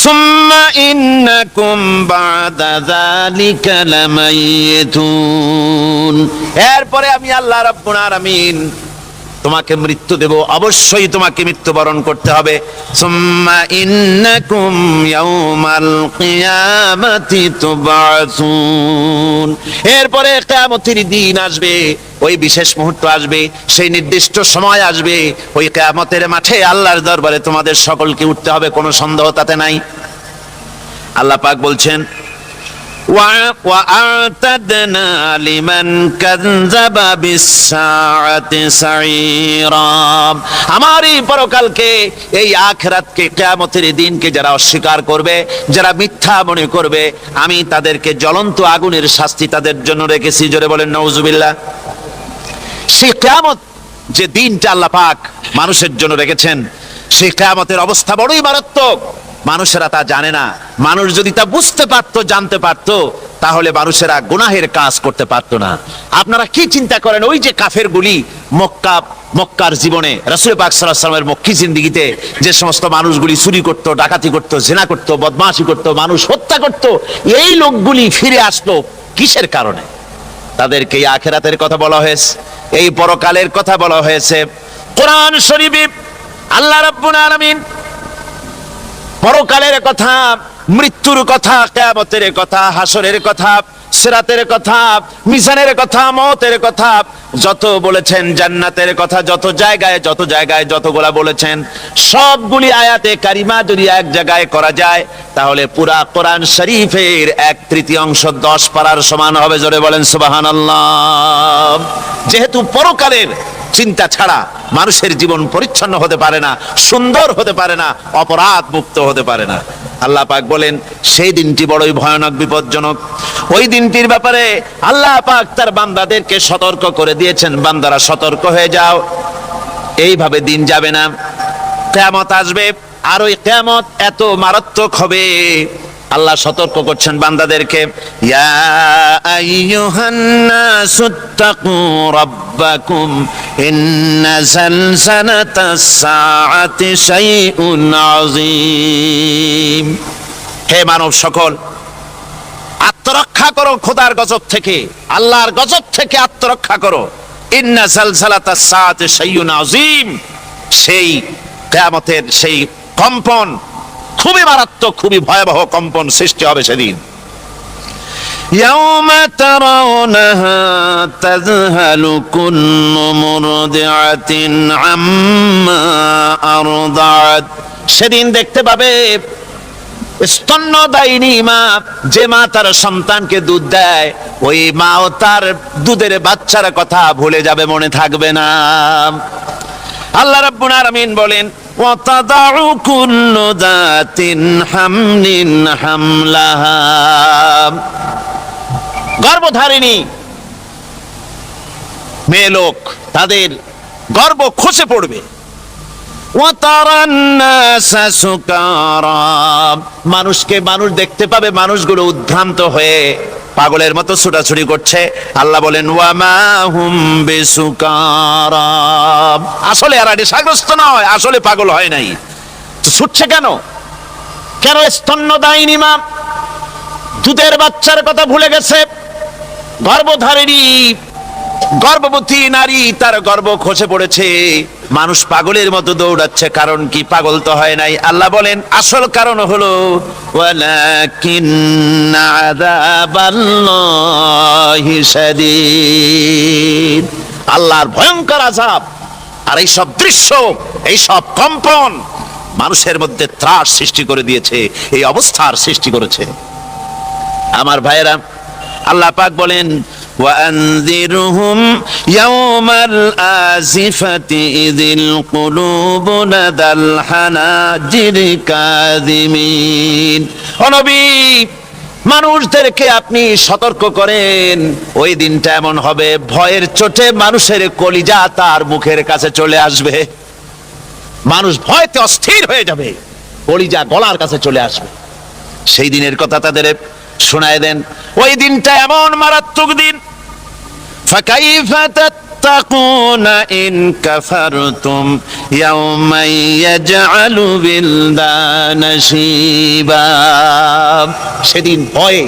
সুম্মা ইন্নাকুম বাদা যালিকা লামাইতুন। এরপরে আমি আল্লাহ রাব্বুল আলামিন তোমাকে মৃত্যু দেব, অবশ্যই তোমাকে মৃত্যুবরণ করতে হবে। সুম্মা ইন্নাকুম ইয়াউমাল কিয়ামাতি তুবআসুন। এরপরে কিয়ামতের দিন আসবে, ওই বিশেষ মুহূর্ত আসবে, সেই নির্দিষ্ট সময় আসবে, ওই কিয়ামতের মাঠে আল্লাহর দরবারে তোমাদের সকলকে উঠতে হবে, কোনো সন্দেহ তাতে নাই। আল্লাহ পাক বলছেন وَأَعْتَدْنَا لِمَنْ كَذَّبَ بِالسَّاعَةِ سَعِيرًا। আমার এই পরকালকে, এই আখিরাতকে, কিয়ামতের দিনকে যারা অস্বীকার করবে, যারা মিথ্যা মনে করবে, আমি তাদেরকে জ্বলন্ত আগুনের শাস্তি তাদের জন্য রেখেছি। জোরে বলেন নাউজুবিল্লাহ। সেই কিয়ামত যে দিনটা আল্লাহ পাক মানুষের জন্য রেখেছেন, সেই কিয়ামতের অবস্থা বড়ই মারাত্মক। মানুষেরা তা জানে না। মানুষ যদি তা বুঝতে পারতো, জানতে পারতো, তাহলে মানুষেরা গুনাহের কাজ করতে পারতো না। আপনারা কি চিন্তা করেন, ওই যে কাফেরগুলি মক্কার জীবনে, রাসূল পাক সাল্লাল্লাহু আলাইহি ওয়াসাল্লামের মক্কি জিন্দেগিতে যে সমস্ত মানুষগুলি চুরি করতো, ডাকাতি করতো, জিনা করতো, বদমাশি করতো, মানুষ হত্যা করতো, এই লোকগুলি ফিরে আসলো কিসের কারণে? তাদেরকে এই আখিরাতের কথা বলা হয়েছে, এই পরকালের কথা বলা হয়েছে। কোরআন শরীফে আল্লাহ রাব্বুল আলামিন পরকালের কথা, মৃত্যুর কথা, কিয়ামতের কথা, হাসরের কথা, সিরাতের কথা, মিজানের কথা, মওতের কথা যত বলেছেন, জান্নাতের কথা যত জায়গায় যতগুলা বলেছেন, সবগুলি আয়াতে কারিমা যদি এক জায়গায় করা যায়, তাহলে পুরা কোরআন শরীফের 1/3 10 পারার সমান হবে। জোরে বলেন সুবহানাল্লাহ। যেহেতু পরকালের চিন্তা ছাড়া মানুষের জীবন পরিচ্ছন্ন হতে পারে না, সুন্দর হতে পারে না, অপরাধ মুক্ত হতে পারে না। আল্লাহ পাক বলেন সেই দিনটি বড়ই ভয়ানক, বিপজ্জনক। ওই দিনটির ব্যাপারে আল্লাহ পাক তার বান্দাদেরকে সতর্ক করে দিয়েছেন, বান্দারা সতর্ক হয়ে যাও, এইভাবে দিন যাবে না, কিয়ামত আসবে। আর ওই কিয়ামত এত মারাত্মক হবে, আল্লাহ সতর্ক করছেন বান্দাদেরকে। ইয়া আইয়ুহান নাসুত্তাকু রাব্বাকুম ইন্না যালজালাতাস সাআতি শাইউন আযীম। হে মানব সকল, আত্মরক্ষা করো খোদার গজব থেকে, আল্লাহর গজব থেকে আত্মরক্ষা করো। ইন্না যালজালাতাস সাআতি শাইউন আযীম। সেই কিয়ামতের সেই কম্পন খুবই মারাত্মক, খুবই ভয়াবহ কম্পন সৃষ্টি হবে সেদিন। ইয়াউমা তারাউনাহা তাযহালু কুল্লু মুরদিআতিন আম্মা আরদাত। সেদিন দেখতে পাবে স্তন্যদায়িনী মা, যে মা তার সন্তানকে দুধ দেয়, ওই মাও তার দুধের বাচ্চার কথা ভুলে যাবে, মনে থাকবে না। আল্লাহ রাব্বুল আলামিন বলেন وَتَضَعُ كُلُّ ذَاتٍ حَمْلٍ حَمْلَهَا। গর্ভধারিণী মেয়ে লোক, তাদের গর্ভ খসে পড়বে। وَتَرَى النَّاسَ سُكَارَى। মানুষ দেখতে পাবে, মানুষগুলো উদ্ভ্রান্ত হয়ে পাগলের মতো ছুটাছুটি করছে। আল্লাহ বলেন ওয়ামা হুম বিসুকারা। আসলে এরা নেশাগ্রস্ত নয়, আসলে পাগল হয় নাই। তো ছুটছে কেন? স্তন্যদায়িনী মা দুধের বাচ্চার কথা ভুলে গেছে। গর্ভধারিণী গর্ভবতী নারী, তার গর্ভ খসে পড়েছে। মানুষ পাগলের মতো দৌড়াচ্ছে, কারণ কি? পাগল তো হয় নাই। আল্লাহ বলেন আসল কারণ হলো ওয়ালাকিন্না আযাবাল্লাহি শাদীদ। আল্লাহর ভয়ঙ্কর আযাব আর এই সব দৃশ্য, এই সব কম্পন মানুষের মধ্যে ত্রাস সৃষ্টি করে দিয়েছে, এই অবস্থার সৃষ্টি করেছে। আমার ভাইয়েরা, আল্লাহ পাক বলেন وأنذرهم يوم الآزفة إذ القلوب لدى الحناجر كاظمين ও নবী, মানুষদেরকে আপনি সতর্ক করেন, ওই দিনটা এমন হবে ভয়ের চোটে মানুষের কলিজা তার মুখের কাছে চলে আসবে। মানুষ ভয়তে অস্থির হয়ে যাবে, কলিজা গলার কাছে চলে আসবে। সেই দিনের কথা তাদের শোনায় দেন। ওই দিনটা এমন মারাত্মক দিন। ফাকাইফা তাত্তাকুনা ইন কাফারতুম ইয়াওমা ইয়াজআলু বিলদানা শিবা। সেদিন ভয়ে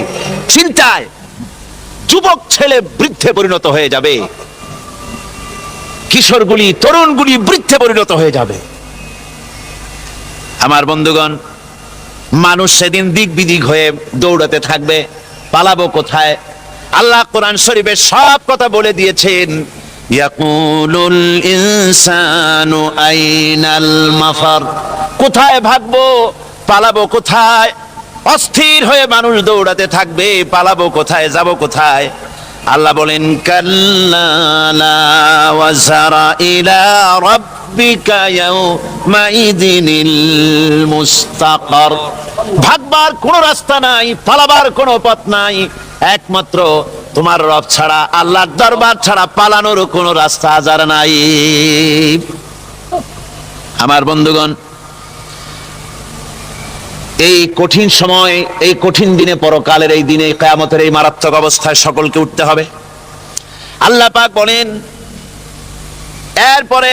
চিন্তায় যুবক ছেলে বৃদ্ধে পরিণত হয়ে যাবে, কিশোরগুলি তরুণগুলি বৃদ্ধে পরিণত হয়ে যাবে। আমার বন্ধুগণ, মানুষ সেদিন দিক বিদিক হয়ে দৌড়াতে থাকবে, পালাবো কোথায়? আল্লাহ কোরআন শরীফে সব কথা বলে দিয়েছেন। ইয়াকুলুল ইনসানু আইনাল মাফার, কোথায় ভাগবো, পালাবো কোথায়? অস্থির হয়ে মানুষ দৌড়াতে থাকবে, পালাবো কোথায়, যাব কোথায়? আল্লাহ বলেন কাল্লা লা ওয়াজারা ইলা রাব্বিকা ইয়াউমাইযিনিল মুস্তাকার। ভাগবার কোনো রাস্তা নাই, পালাবার কোনো পথ নাই, একমাত্র তোমার রব ছাড়া, আল্লাহর দরবার ছাড়া পালানোর কোনো রাস্তা আজার নাই। আমার বন্ধুগণ, এই কঠিন সময়, এই কঠিন দিনে, পরকালের এই দিনে, কিয়ামতের এই মারাত্মক অবস্থায় সকলকে উঠতে হবে। আল্লাহ পাক বলেন, এরপরে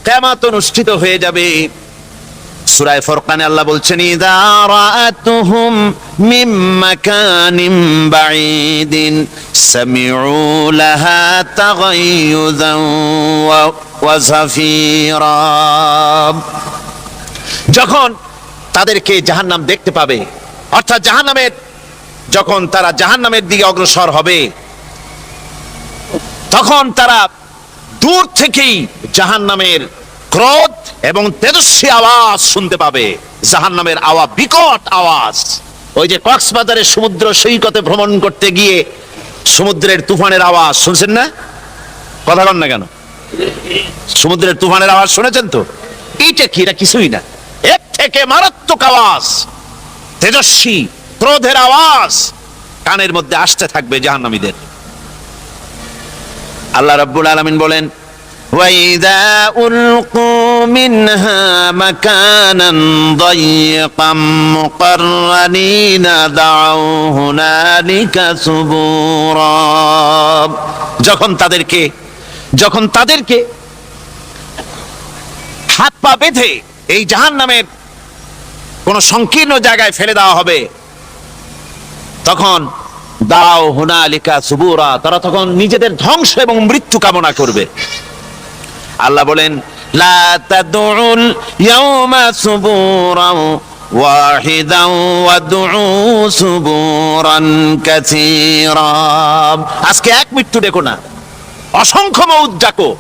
কিয়ামত অনুষ্ঠিত হয়ে যাবে। সূরা ফুরকানে আল্লাহ বলছেন, ইযা রাআতুহুম মিন মাকানিন বাঈদিন সামিউ লাহা তাগায়ুযান ওয়া যাফীরা। যখন তাদেরকে জাহান্নাম দেখতে পাবে, অর্থাৎ জাহান্নামের, যখন তারা জাহান্নামের দিকে অগ্রসর হবে, তখন তারা দূর থেকেই জাহান্নামের ক্রোধ এবং তেজস্বী আওয়াজ শুনতে পাবে। জাহান্নামের আওয়াজ, বিকট আওয়াজ। ওই যে কক্সবাজারের সমুদ্র সৈকতে ভ্রমণ করতে গিয়ে সমুদ্রের তুফানের আওয়াজ শুনছেন না? কথা বলেন না কেন? সমুদ্রের তুফানের আওয়াজ শুনেছেন তো? এইটা কি? এটা কিছুই না, এর থেকে মারাত্মক আওয়াজ, তেজস্বী ক্রোধের আওয়াজ কানের মধ্যে আসতে থাকবে জাহান্নামীদের। আল্লাহ রাব্বুল আলামিন বলেন, ওয়াইদা উলকু মিনহা মাকানান দায়িকাম মুকাররানিনা দাউ হুনালিকা সুবুরা। যখন তাদেরকে হাত পা বেঁধে এই জাহান্নামের কোন সংকীর্ণ জায়গায় ফেলে দেওয়া হবে, তখন দাও হুনালিকা সুবুরা, তারা তখন নিজেদের ধ্বংস এবং মৃত্যু কামনা করবে। আল্লাহ বলেন, লা তাদউল ইয়াওমা সুবুরান ওয়াহিদান ওয়াদউ সুবুরান কাসীরা। আজকে এক মৃত্যু ডেকো না, অসংখ্য মউত ডাকো।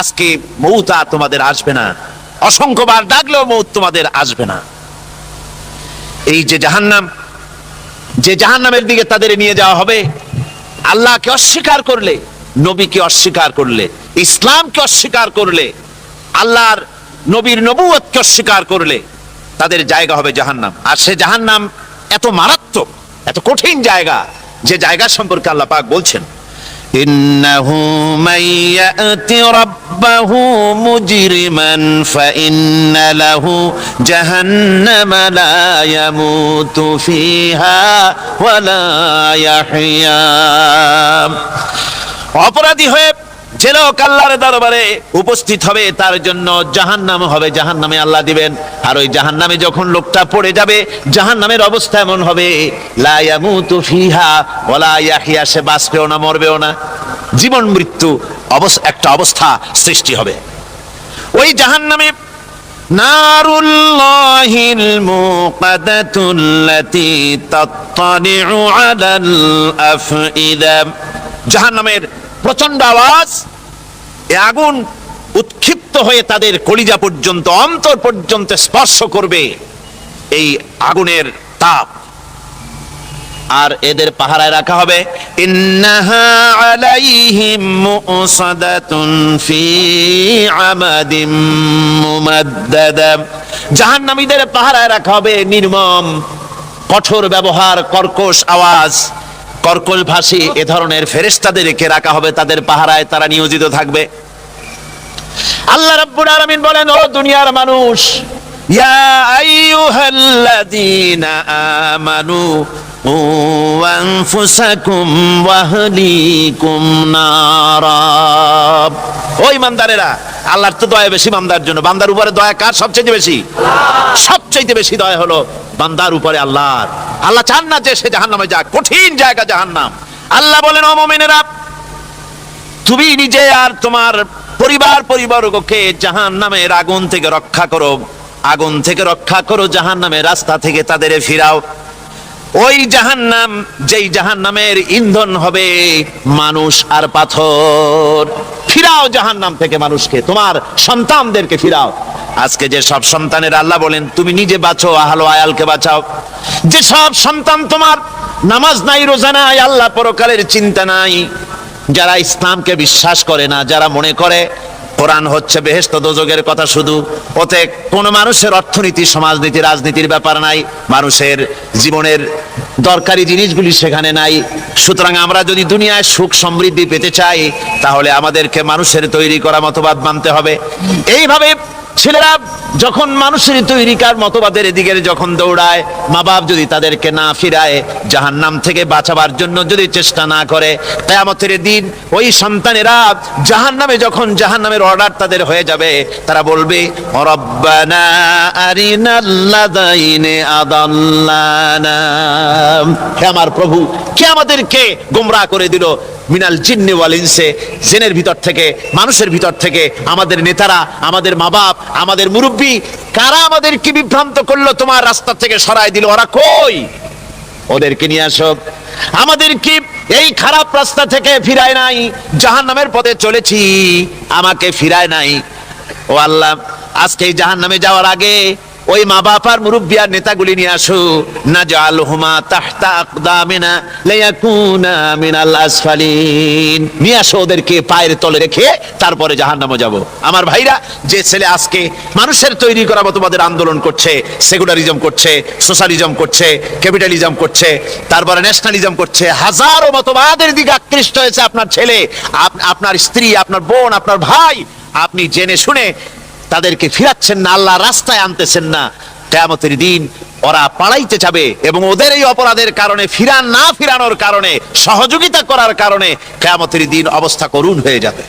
আজকে মউত আর তোমাদের আসবে না, অসংখ্যবার ডাকলেও মউত তোমাদের আসবে না। এই যে জাহান্নাম, যে জাহান্নামের দিকে তাদের নিয়ে যাওয়া হবে, আল্লাহকে অস্বীকার করলে, নবীকে অস্বীকার করলে, ইসলামকে অস্বীকার করলে, আল্লাহর নবীর নবুয়তকে অস্বীকার করলে তাদের জায়গা হবে জাহান্নাম। আর সে জাহান্নাম এত মারাত্মক, এত কঠিন জায়গা, যে জায়গা সম্পর্কে আল্লাহ পাক বলছেন, ইন্নাহু মাইয়াতি রাব্বাহু মুজরিমান ফাইন্না লাহু জাহান্নামা লা ইয়ামুতু ফিহা ওয়া লা ইয়াহইয়া। অপরাধী হয়ে যে লোক আল্লাহর দরবারে উপস্থিত হবে, তার জন্য জাহান্নাম হবে, জাহান্নামে আল্লাহ দিবেন। আর ওই জাহান্নামে যখন লোকটা পড়ে যাবে, জাহান্নামের অবস্থা এমন হবে, লা ইয়ামুতু ফিহা ওয়া লা ইয়াহইয়া, সে বাঁচবেও না, মরবেও না, জীবন মৃত্যু একটা অবস্থা সৃষ্টি হবে। ওই জাহান্নামে নারুল্লাহিল মুকাদাতুল্লাতী তাত্তালিউ আলাল আফইদা। জাহান্নামের প্রচন্ড আওয়াজ, এই আগুন উৎক্ষিপ্ত হয়ে তাদের কলিজা পর্যন্ত, অন্তর পর্যন্ত স্পর্শ করবে এই আগুনের তাপ। আর এদের পাহারায় রাখা হবে। ইন্নাহা আলাইহিম মুসাদাতুন ফি আমাদিম মুমাদ্দাদা, জাহান্নামীদের পাহারায় রাখা হবে নির্মম, কঠোর ব্যবহার, কর্কশ আওয়াজ, কর্কশ ভাষী এ ধরনের ফেরেশতাদেরকে রাখা হবে তাদের পাহারায়, তারা নিয়োজিত থাকবে। আল্লাহ রাব্বুল আলামিন বলেন, ও দুনিয়ার মানুষ, ইয়া আইয়ুহাল্লাযীনা আমানু কু আনফুসাকুম ওয়া আহলিকুম নারা। ও ঈমানদারেরা, আল্লাহর তো দয়া বেশি বান্দার জন্য। বান্দার উপরে দয়া কার সবচেয়ে বেশি? সবচেয়ে বেশি দয়া হলো বান্দার উপরে আল্লাহর। আল্লাহ চান না যে সে জাহান্নামে যাক, কঠিন জায়গা জাহান্নাম। আল্লাহ বলেন, ও মুমিনেরা, তুমি নিজে আর তোমার পরিবারবর্গকে জাহান্নামের আগুন থেকে রক্ষা করো, আগুন থেকে রক্ষা করো, জাহান্নামের রাস্তা থেকে তাদের ফিরাও। ওই জাহান্নাম, যেই জাহান্নামের ইন্ধন হবে মানুষ আর পাথর। ফিরাও জাহান্নাম থেকে মানুষকে, তোমার সন্তানদেরকে ফিরাও। আজকে যে সব সন্তানের আল্লাহ বলেন তুমি নিজে বাঁচো, আহলো আয়ালকে বাঁচাও। যে সব সন্তান তোমার নামাজ নাই, রোজা নাই, আল্লাহ পরকালের চিন্তা নাই, যারা ইসলামকে বিশ্বাস করে না, যারা মনে করে কোরআন হচ্ছে বেহেশত দোজখের কথা শুধু, ওতে কোন মানুষের অর্থনীতি, সমাজনীতি, রাজনীতির ব্যাপার নাই, মানুষের জীবনের দরকারি জিনিসগুলি সেখানে নাই। সুতরাং আমরা যদি দুনিয়ায় সুখ সমৃদ্ধি পেতে চাই, তাহলে আমাদেরকে মানুষের তৈরি করা মতবাদ মানতে হবে। এইভাবে ছেলেরা যখন মানুষের তৈরিকার মতবাদের এদিকে যখন দৌড়ায়, মা বাপ যদি তাদেরকে না ফিরায়, জাহান্নাম থেকে বাঁচাবার জন্য যদি চেষ্টা না করে, কিয়ামতের দিন ওই সন্তানেরা জাহান্নামে, যখন জাহান্নামের অর্ডার তাদের হয়ে যাবে, তারা বলবে, রব্বানা আরিনাল্লাযাইনি আদাল্লানা, হে আমার প্রভু, কে আমাদেরকে গোমরাহ করে দিল, মিনাল জিন্নি ওয়াল ইনসে, জিনের ভিতর থেকে, মানুষের ভিতর থেকে, আমাদের নেতারা, আমাদের মা বাপ, আমাদের মুরব্বী, কারা আমাদেরকে বিভ্রান্ত করলো, তোমার রাস্তা থেকে সরাই দিল, ওরা কই? ওদেরকে নিয়ে আসো। আমাদেরকে এই খারাপ রাস্তা থেকে ফিরায় নাই, জাহান্নামের পথে চলেছি, আমাকে ফিরায় নাই। ও আল্লাহ, আজকে এই জাহান্নামে যাওয়ার আগে ওই মা বাপ আর মুরব্বী আর নেতাগুলি নিয়ে আসো। নাজআলহুমা তাহতা আকদামিনা লিয়াকুনা মিনাল আসফালিন, নিয়ে আসো ওদেরকে পায়ের তলে রেখে তারপরে জাহান্নামে যাব। আমার ভাইরা, যে ছেলে আজকে মানুষের তৈরি করা মতবাদের আন্দোলন করছে, সেকুলারিজম করছে, সোশ্যালিজম করছে, ক্যাপিটালিজম করছে, তারপরে ন্যাশনালিজম করছে, হাজারো মতবাদের দিকে আকৃষ্ট হয়েছে আপনার ছেলে, আপনার স্ত্রী, আপনার বোন, আপনার ভাই, আপনি জেনে শুনে তাদেরকে ফিরাচ্ছেন না, আল্লাহ রাস্তায় আনতেছেন না। কিয়ামতের দিন ওরা পালাইতে যাবে এবং ওদের এই অপরাধের কারণে, ফিরানোর কারণে, সহযোগিতা করার কারণে কিয়ামতের দিন অবস্থা করুণ হয়ে যাবে।